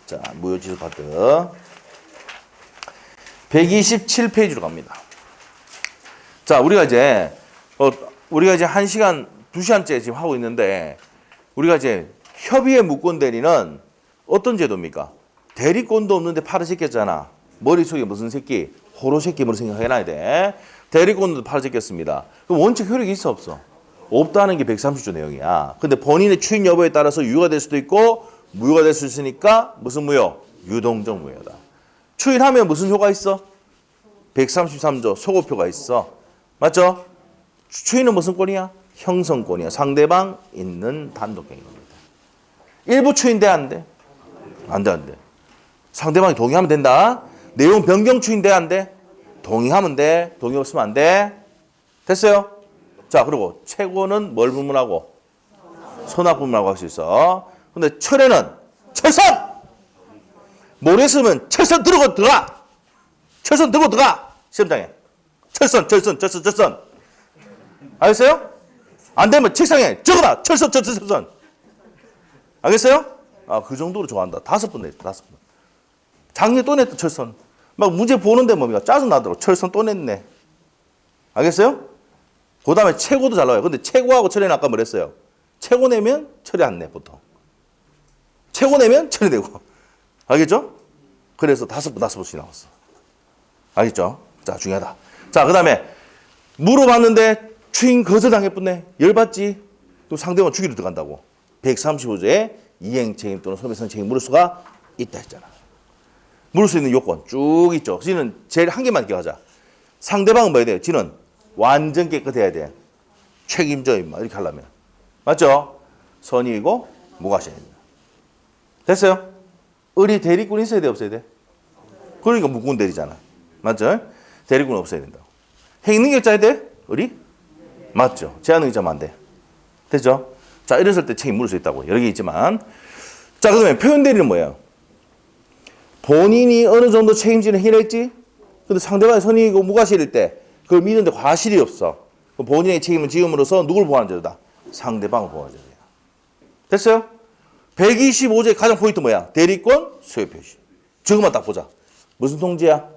자, 무효 취소 파트 127페이지로 갑니다. 자, 우리가 이제 1시간, 2시간째 지금 하고 있는데 우리가 이제 협의의 무권 대리는 어떤 제도입니까? 대리권도 없는데 팔을 새겼잖아. 머릿속에 무슨 새끼? 호로 새끼 뭐 생각해놔야 돼. 대리권도 팔을 새겼습니다. 그럼 원칙 효력이 있어 없어? 없다는 게 130조 내용이야. 근데 본인의 추인 여부에 따라서 유효가 될 수도 있고 무효가 될 수 있으니까 무슨 무효? 유동적 무효다. 추인하면 무슨 효가 있어? 133조 소급효가 있어. 맞죠? 추인은 무슨 꼴이야? 형성권이야. 상대방 있는 단독행위 겁니다. 일부 추인돼 안 돼? 안 돼, 안 돼. 상대방이 동의하면 된다. 내용 변경 추인돼 안 돼? 동의하면 돼. 동의 없으면 안 돼. 됐어요? 자, 그리고 최고는 뭘 불문하고? 선악 불문하고 할 수 있어. 근데 철에는 철선! 모르겠으면 철선 들고 들어가! 철선 들고 들어가! 시험장에. 철선. 알겠어요? 안 되면 책상에 적어놔! 철선. 알겠어요? 아, 그 정도로 좋아한다. 5번 냈다, 5번. 작년에 또 냈다, 철선. 막 문제 보는데 뭡니까? 짜증나더라고. 철선 또 냈네. 알겠어요? 그 다음에 최고도 잘 나와요. 근데 최고하고 철에는 아까 뭐랬어요? 최고 내면 철이 안 내, 보통. 최고 내면 철이 내고. 알겠죠? 그래서 5번씩 나왔어. 알겠죠? 자, 중요하다. 자, 그 다음에 물어봤는데 추인 거절당했겠네. 열받지? 그럼 상대방 죽이러 들어간다고. 135조에 이행 책임 또는 소멸성 책임 물을 수가 있다 했잖아. 물을 수 있는 요건 쭉 있죠. 지는 제일 한 개만 기억하자. 상대방은 뭐야 돼요? 지는 완전 깨끗해야 돼. 책임져 임마 이렇게 하려면. 맞죠? 선의이고 무과실입니다 됐어요? 의리 대리꾼 있어야 돼 없어야 돼? 그러니까 무군 대리잖아. 맞죠? 대리꾼 없어야 된다고. 행능력자야 돼? 의리? 맞죠? 제한능력자면 안 돼. 됐죠? 자, 이랬을 때 책임 물을 수 있다고. 여러 개 있지만. 자, 그 다음에 표현 대리는 뭐예요? 본인이 어느 정도 책임지는 행위를 했지? 근데 상대방이 선의이고 무과실일 때 그걸 믿는데 과실이 없어. 그럼 본인의 책임을 지음으로써 누굴 보호하는 제도다? 상대방을 보호하는 제도야. 됐어요? 125조의 가장 포인트 뭐야? 대리권, 소유 표시. 저것만 딱 보자. 무슨 통지야?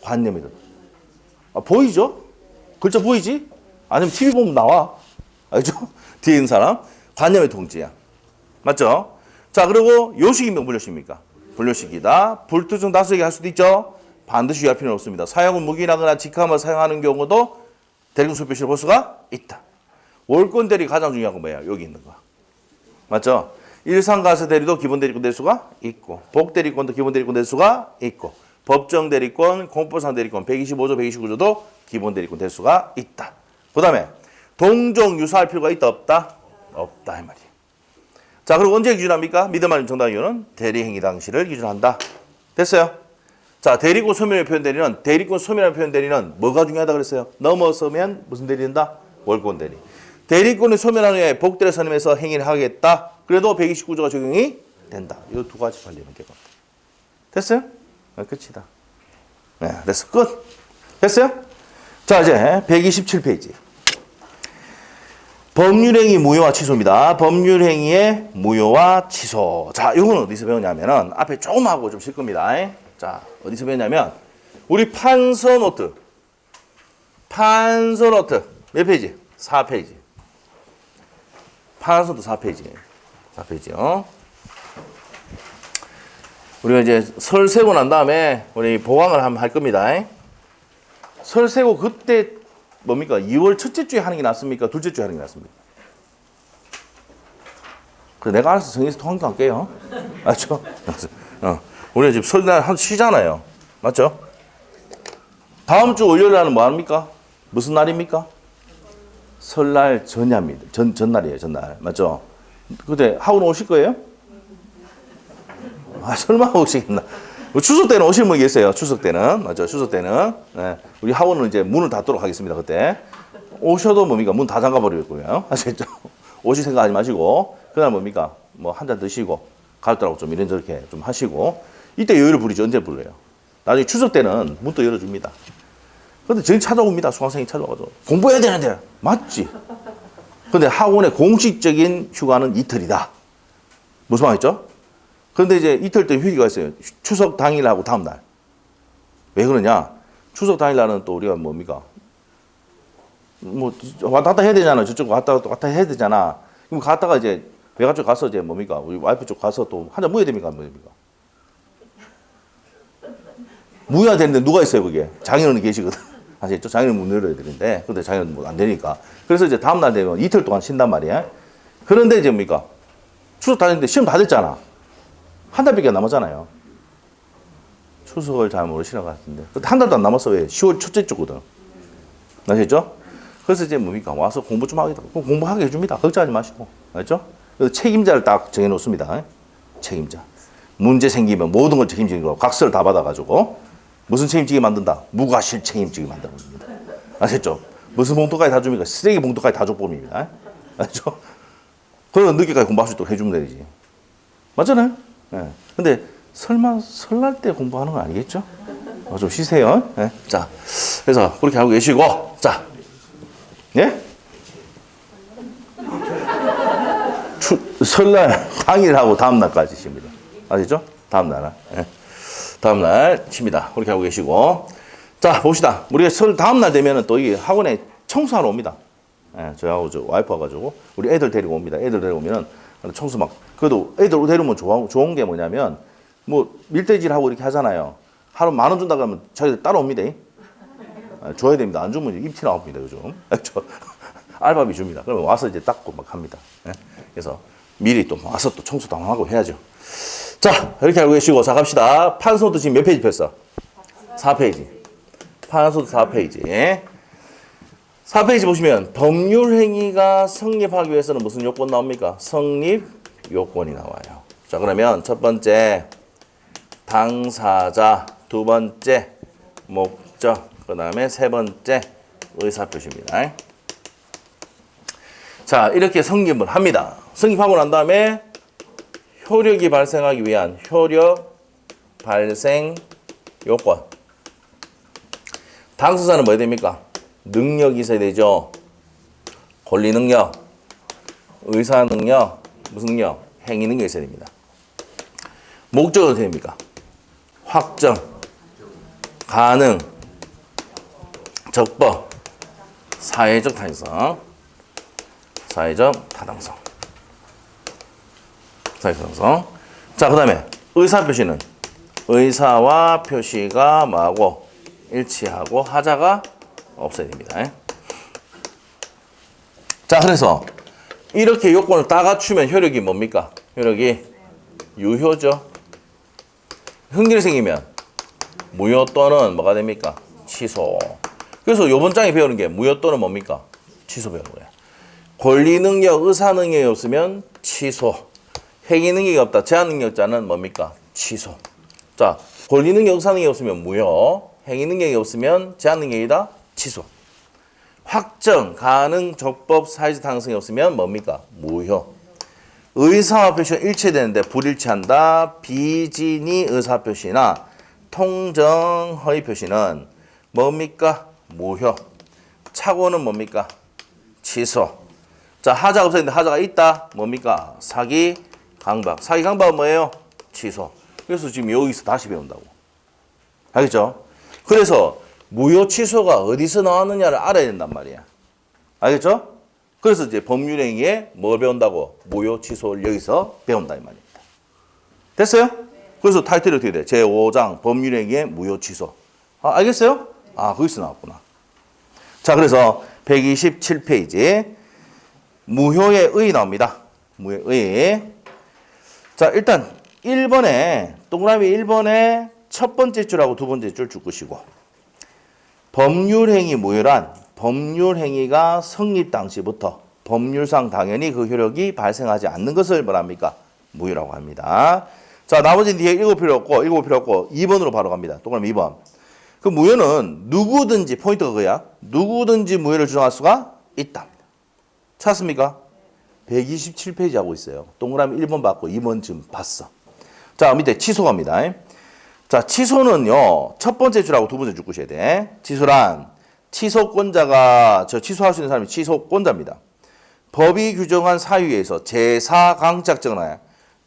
관념이다. 아, 보이죠? 글자 보이지? 아니면 TV 보면 나와. 알죠? 뒤에 있는 사람. 관념의 통지야. 맞죠? 자, 그리고 요식이면 불요식입니까? 불요식이다. 불특정 다수에게 할 수도 있죠? 반드시 유할 필요는 없습니다. 사용은 무기나거나 직함을 사용하는 경우도 대리권 소유 표시를 볼 수가 있다. 월권 대리 가장 중요한 건 뭐야? 여기 있는 거. 맞죠? 일상가서 대리도 기본 대리권 될 수가 있고, 복 대리권도 기본 대리권 될 수가 있고, 법정 대리권, 공법상 대리권 125조, 129조도 기본 대리권 될 수가 있다. 그 다음에 동종 유사할 필요가 있다 없다? 없다 이 말이에요. 자, 그리고 언제 기준합니까? 믿음하는 정당 이유는 대리행위 당시를 기준한다. 됐어요? 자, 대리권 소멸의 표현 대리는 대리권 소멸의 표현 대리는 뭐가 중요하다 그랬어요? 넘어서면 무슨 대리 된다? 월권 대리. 대리권을 소멸한 후에 복대를 선임해서 행위를 하겠다. 그래도 129조가 적용이 된다. 이 두 가지 관리면 되거든. 됐어요? 네, 끝이다. 네, 됐어. 끝. 됐어요? 자, 이제 127페이지. 법률행위 무효와 취소입니다. 법률행위의 무효와 취소. 자, 이거는 어디서 배웠냐면은 앞에 조금 하고 좀 쉴 겁니다. 자, 어디서 배웠냐면 우리 판서 노트. 판서 노트. 몇 페이지? 4페이지. 판서 노트 4페이지. 4페이지요. 우리가 이제 설 세고 난 다음에 우리 보강을 한번 할 겁니다. 설 세고 그때 뭡니까? 2월 첫째 주에 하는 게 낫습니까? 둘째 주에 하는 게 낫습니까? 그래, 내가 알아서 정해서 통화도 할게요. 맞죠? 우리가 지금 설날 한 쉬잖아요. 맞죠? 다음 주 월요일 날은 뭐 합니까? 무슨 날입니까? 설날 전야입니다. 전날이에요, 전날. 맞죠? 근데 학원 오실 거예요? 아, 설마 오시겠나? 추석 때는 오실 분 계세요. 추석 때는. 맞죠? 추석 때는. 네. 우리 학원은 이제 문을 닫도록 하겠습니다. 그때. 오셔도 뭡니까? 문 다 잠가버릴 거예요. 아시겠죠? 오실 생각 하지 마시고. 그날 뭡니까? 뭐 한 잔 드시고, 가족들하고 좀 이런저렇게 좀 하시고. 이때 여유를 부리죠. 언제 불러요? 나중에 추석 때는 문 또 열어줍니다. 근데 저희 찾아옵니다. 수강생이 찾아와가지고. 공부해야 되는데. 맞지? 근데 학원의 공식적인 휴가는 이틀이다. 무슨 말이죠? 그런데 이제 이틀 때 휴기가 있어요. 추석 당일하고 다음 날. 왜 그러냐? 추석 당일날은 또 우리가 뭡니까? 뭐 왔다 갔다 해야 되잖아. 저쪽 왔다 갔다 해야 되잖아. 그럼 갔다가 이제 외가 쪽 가서 이제 뭡니까? 우리 와이프 쪽 가서 또 한잔 무해야 됩니까? 안 무해야 됩니까? 무해야 되는데 누가 있어요, 그게? 장인어른이 계시거든. 아시겠죠? 장인어른 문 열어야 되는데. 근데 장인어른 뭐 안 되니까. 그래서 이제 다음 날 되면 이틀 동안 쉰단 말이야. 그런데 이제 뭡니까? 추석 다녔는데 시험 다 됐잖아. 한 달밖에 안 남았잖아요. 추석을 잘 모르시는 것 같은데. 한 달도 안 남았어. 왜? 10월 첫째 주거든. 아시겠죠? 그래서 이제 뭡니까? 와서 공부 좀 하겠다. 공부하게 해줍니다. 걱정하지 마시고. 알죠? 그래서 책임자를 딱 정해놓습니다. 책임자. 문제 생기면 모든 걸 책임지는 거. 각서를 다 받아가지고. 무슨 책임지게 만든다? 무과실 책임지게 만드는 겁니다. 아셨죠? 무슨 봉투까지 다 줍니까? 쓰레기 봉투까지 다 줘버립니다. 알죠? 그러면 늦게까지 공부할 수 있도록 해주면 되지. 맞잖아요? 예. 근데 설마 설날 때 공부하는 건 아니겠죠? 좀 쉬세요. 예? 자, 그래서 그렇게 하고 계시고, 자, 예? 설날 당일하고 다음날까지 쉽니다. 아시죠? 다음날. 예. 다음날 칩니다. 그렇게 하고 계시고. 자, 봅시다. 우리가 설 다음날 되면은 또 이 학원에 청소하러 옵니다. 예, 저하고 저 와이프 와가지고 우리 애들 데리고 옵니다. 애들 데리고 오면은 청소 막, 그래도 애들 데리고 오면 좋은 게 뭐냐면 뭐 밀대질하고 이렇게 하잖아요. 하루 10,000원 준다 그러면 자기들 따라옵니다. 줘야 됩니다. 안 주면 입티 나옵니다. 요즘. 알바비 줍니다. 그러면 와서 이제 닦고 막 합니다. 예? 그래서 미리 또 와서 또 청소도 하고 해야죠. 자, 이렇게 알고 계시고, 자, 갑시다. 판소도 지금 몇 페이지 폈어? 4페이지. 판소도 4페이지. 4페이지 보시면 법률 행위가 성립하기 위해서는 무슨 요건 나옵니까? 성립 요건이 나와요. 자, 그러면 첫 번째 당사자, 두 번째 목적, 그 다음에 세 번째 의사표시입니다. 자, 이렇게 성립을 합니다. 성립하고 난 다음에 효력이 발생하기 위한 효력 발생 요건. 당사자는 뭐 해야 됩니까? 능력이 있어야 되죠. 권리 능력, 의사 능력, 무슨 능력? 행위 능력이 있어야 됩니다. 목적은 어떻게 됩니까? 확정, 가능, 적법, 사회적 타당성, 사회적 타당성. 자, 그 다음에 의사표시는 의사와 표시가 뭐하고 일치하고 하자가 없어야 됩니다. 자, 그래서 이렇게 요건을 다 갖추면 효력이 뭡니까? 효력이 유효죠. 흥결이 생기면 무효 또는 뭐가 됩니까? 취소. 그래서 요번 장에 배우는 게 무효 또는 뭡니까? 취소 배우는 거예요. 권리 능력, 의사 능력이 없으면 취소. 행위 능력이 없다. 제한 능력자는 뭡니까? 취소. 자, 권리 능력, 의사 능력이 없으면 무효. 행위 능력이 없으면 제한 능력이다. 취소. 확정, 가능, 적법, 사회적 타당성이 없으면 뭡니까? 무효. 의사와 표시가 일치되는데 불일치한다. 비진의 의사 표시나 통정 허위 표시는 뭡니까? 무효. 착오는 뭡니까? 취소. 자, 하자가 없었는데 하자가 있다. 뭡니까? 사기, 강박. 사기, 강박은 뭐예요? 취소. 그래서 지금 여기서 다시 배운다고. 알겠죠? 그래서 무효 취소가 어디서 나왔느냐를 알아야 된단 말이야. 알겠죠? 그래서 이제 법률행위에 뭘 배운다고? 무효 취소를 여기서 배운다 이 말입니다. 됐어요? 그래서 타이틀이 어떻게 돼? 제5장 법률행위의 무효 취소. 아, 알겠어요? 아, 거기서 나왔구나. 자, 그래서 127페이지 무효의 의 나옵니다. 무효의 의. 자, 일단 1번에 동그라미 1번에 첫 번째 줄하고 두 번째 줄 묶으시고 법률행위 무효란 법률행위가 성립 당시부터 법률상 당연히 그 효력이 발생하지 않는 것을 뭐랍니까? 무효라고 합니다. 자, 나머지는 뒤에 읽을 필요 없고 2번으로 바로 갑니다. 동그라미 2번. 그 무효는 누구든지, 포인트가 그거야. 누구든지 무효를 주장할 수가 있다. 찾습니까? 127페이지 하고 있어요. 동그라미 1번 받고 2번 지금 봤어. 자, 밑에 취소 갑니다. 자, 취소는요, 첫 번째 줄하고 두 번째 줄 끄셔야 돼. 취소란, 취소권자가, 취소할 수 있는 사람이 취소권자입니다. 법이 규정한 사유에서 제4강착 정하여,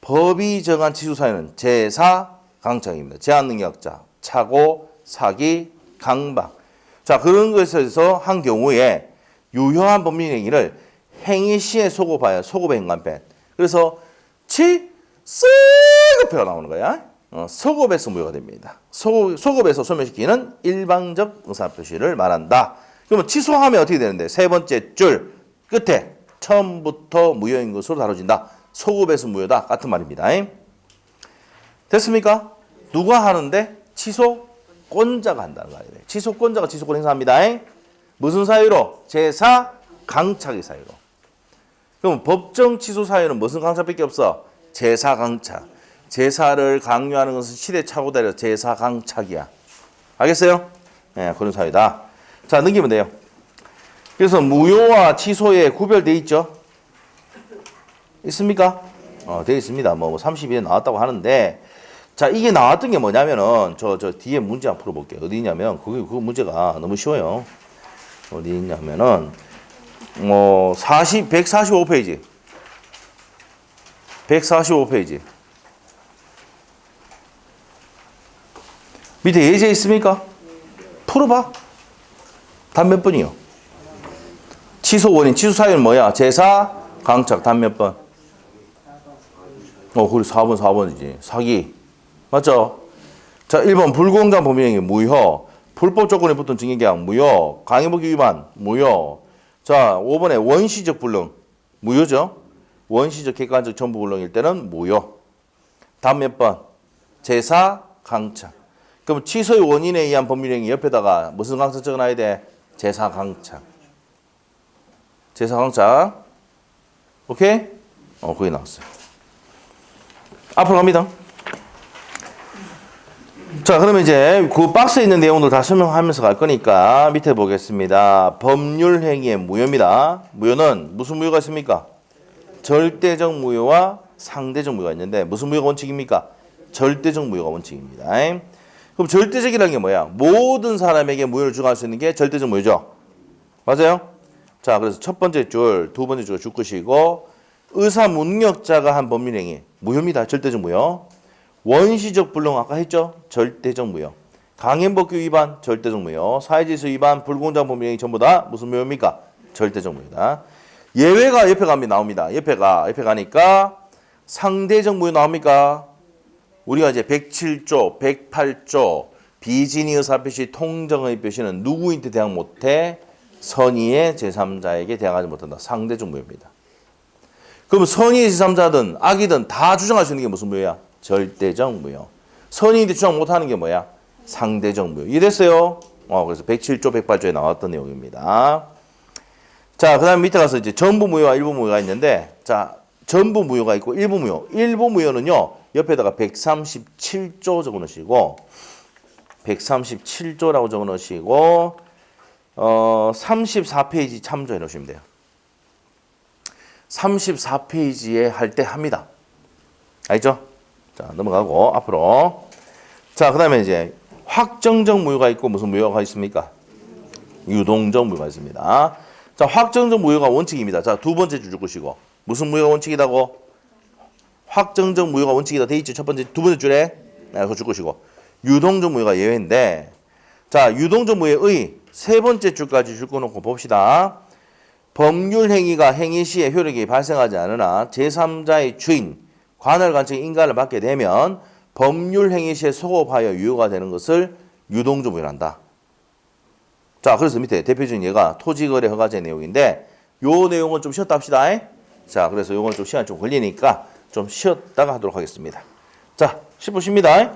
법이 정한 취소 사유는 제4강착입니다. 제한능력자, 착오, 사기, 강박. 자, 그런 것에서 한 경우에 유효한 법률행위를 행위 시에 소급하여 소급의 행간편. 그래서 소급해가 나오는 거야. 소급에서 무효가 됩니다. 소급에서 소멸시키는 일방적 의사표시를 말한다. 그러면 취소하면 어떻게 되는데? 세 번째 줄 끝에 처음부터 무효인 것으로 다뤄진다. 소급에서 무효다. 같은 말입니다. 됐습니까? 누가 하는데? 취소권자가 한다는 거예요. 취소권자가 취소권 행사합니다. 무슨 사유로? 제사 강착의 사유로. 그럼 법정 취소 사유는 무슨 강착밖에 없어? 제사 강착. 제사를 강요하는 것은 시대착오다. 제사 강착이야. 알겠어요? 네, 그런 사유다. 자, 넘기면 돼요. 그래서 무효와 취소에 구별돼 있죠? 있습니까? 되어 있습니다. 뭐 30일에 나왔다고 하는데, 자, 이게 나왔던 게 뭐냐면은, 저 뒤에 문제 한번 풀어볼게요. 어디 있냐면, 그 문제가 너무 쉬워요. 어디 있냐면은, 145페이지. 145페이지. 밑에 예제 있습니까? 풀어봐. 답 몇 번이요? 취소 원인, 취소 사유는 뭐야? 제사, 강착, 답 몇 번? 그래, 4번이지. 사기. 맞죠? 자, 1번, 불공정 범위행위, 무효. 불법 조건에 붙은 증여계약, 무효. 강행법규 위반, 무효. 자, 5번에 원시적 불능, 무효죠? 원시적 객관적 전부 불능일 때는 무효. 답 몇 번? 제사, 강착. 그럼 취소의 원인에 의한 법률행위 옆에다가 무슨 강착 적어놔야 돼? 제사 강착. 제사 강착. 오케이? 거기 나왔어요. 앞으로 갑니다. 자, 그러면 이제 그 박스에 있는 내용들 다 설명하면서 갈 거니까 밑에 보겠습니다. 법률행위의 무효입니다. 무효는 무슨 무효가 있습니까? 절대적 무효와 상대적 무효가 있는데 무슨 무효가 원칙입니까? 절대적 무효가 원칙입니다. 그럼 절대적이라는 게 뭐야? 모든 사람에게 무효를 주장할 수 있는 게 절대적 무효죠. 맞아요? 자, 그래서 첫 번째 줄, 두 번째 줄가 줄 것이고 의사문력자가 한 법률행위 무효입니다. 절대적 무효. 원시적 불능 아까 했죠? 절대적 무효. 강행법규 위반 절대적 무효. 사회질서 위반 불공정 법률행위 전부 다 무슨 무효입니까? 절대적 무효다. 예외가 옆에 가면 나옵니다. 옆에 가니까 상대적 무효 나옵니까? 우리가 이제 107조, 108조 비진의 의사표시 통정의 표시는 누구인테 대항 못해? 선의의 제3자에게 대항하지 못한다. 상대적 무효입니다. 그럼 선의의 제3자든 악이든 다 주장할 수 있는 게 무슨 무효야? 절대적 무효. 선의인데 주장 못하는 게 뭐야? 상대적 무효. 이해됐어요? 그래서 107조, 108조에 나왔던 내용입니다. 자, 그 다음에 밑에 가서 이제 전부 무효와 일부 무효가 있는데, 자, 전부 무효가 있고 일부 무효. 일부 무효는요, 옆에다가 137조 적어 놓으시고, 137조라고 적어 놓으시고, 34페이지 참조해 놓으시면 돼요. 34페이지에 할 때 합니다. 알죠? 자, 넘어가고, 앞으로. 자, 그 다음에 이제 확정적 무효가 있고 무슨 무효가 있습니까? 유동적 무효가 있습니다. 자, 확정적 무효가 원칙입니다. 자, 두 번째 줄 것이고. 무슨 무효가 원칙이라고? 확정적 무효가 원칙이다. 돼 있죠? 첫 번째, 두 번째 줄에. 그거 줄 것이고. 유동적 무효가 예외인데. 자, 유동적 무효의 세 번째 줄까지 줄 거놓고 봅시다. 법률 행위가 행위 시에 효력이 발생하지 않으나 제3자의 주인, 관할 관청의 인가를 받게 되면 법률 행위 시에 소급하여 유효가 되는 것을 유동적 무효란다. 자, 그래서 밑에 대표적인 예가 토지거래 허가제 내용인데 요 내용은 좀 쉬었다 합시다. 자, 그래서 요건 좀 시간이 좀 걸리니까 좀 쉬었다가 하도록 하겠습니다. 자, 10분 쉽니다.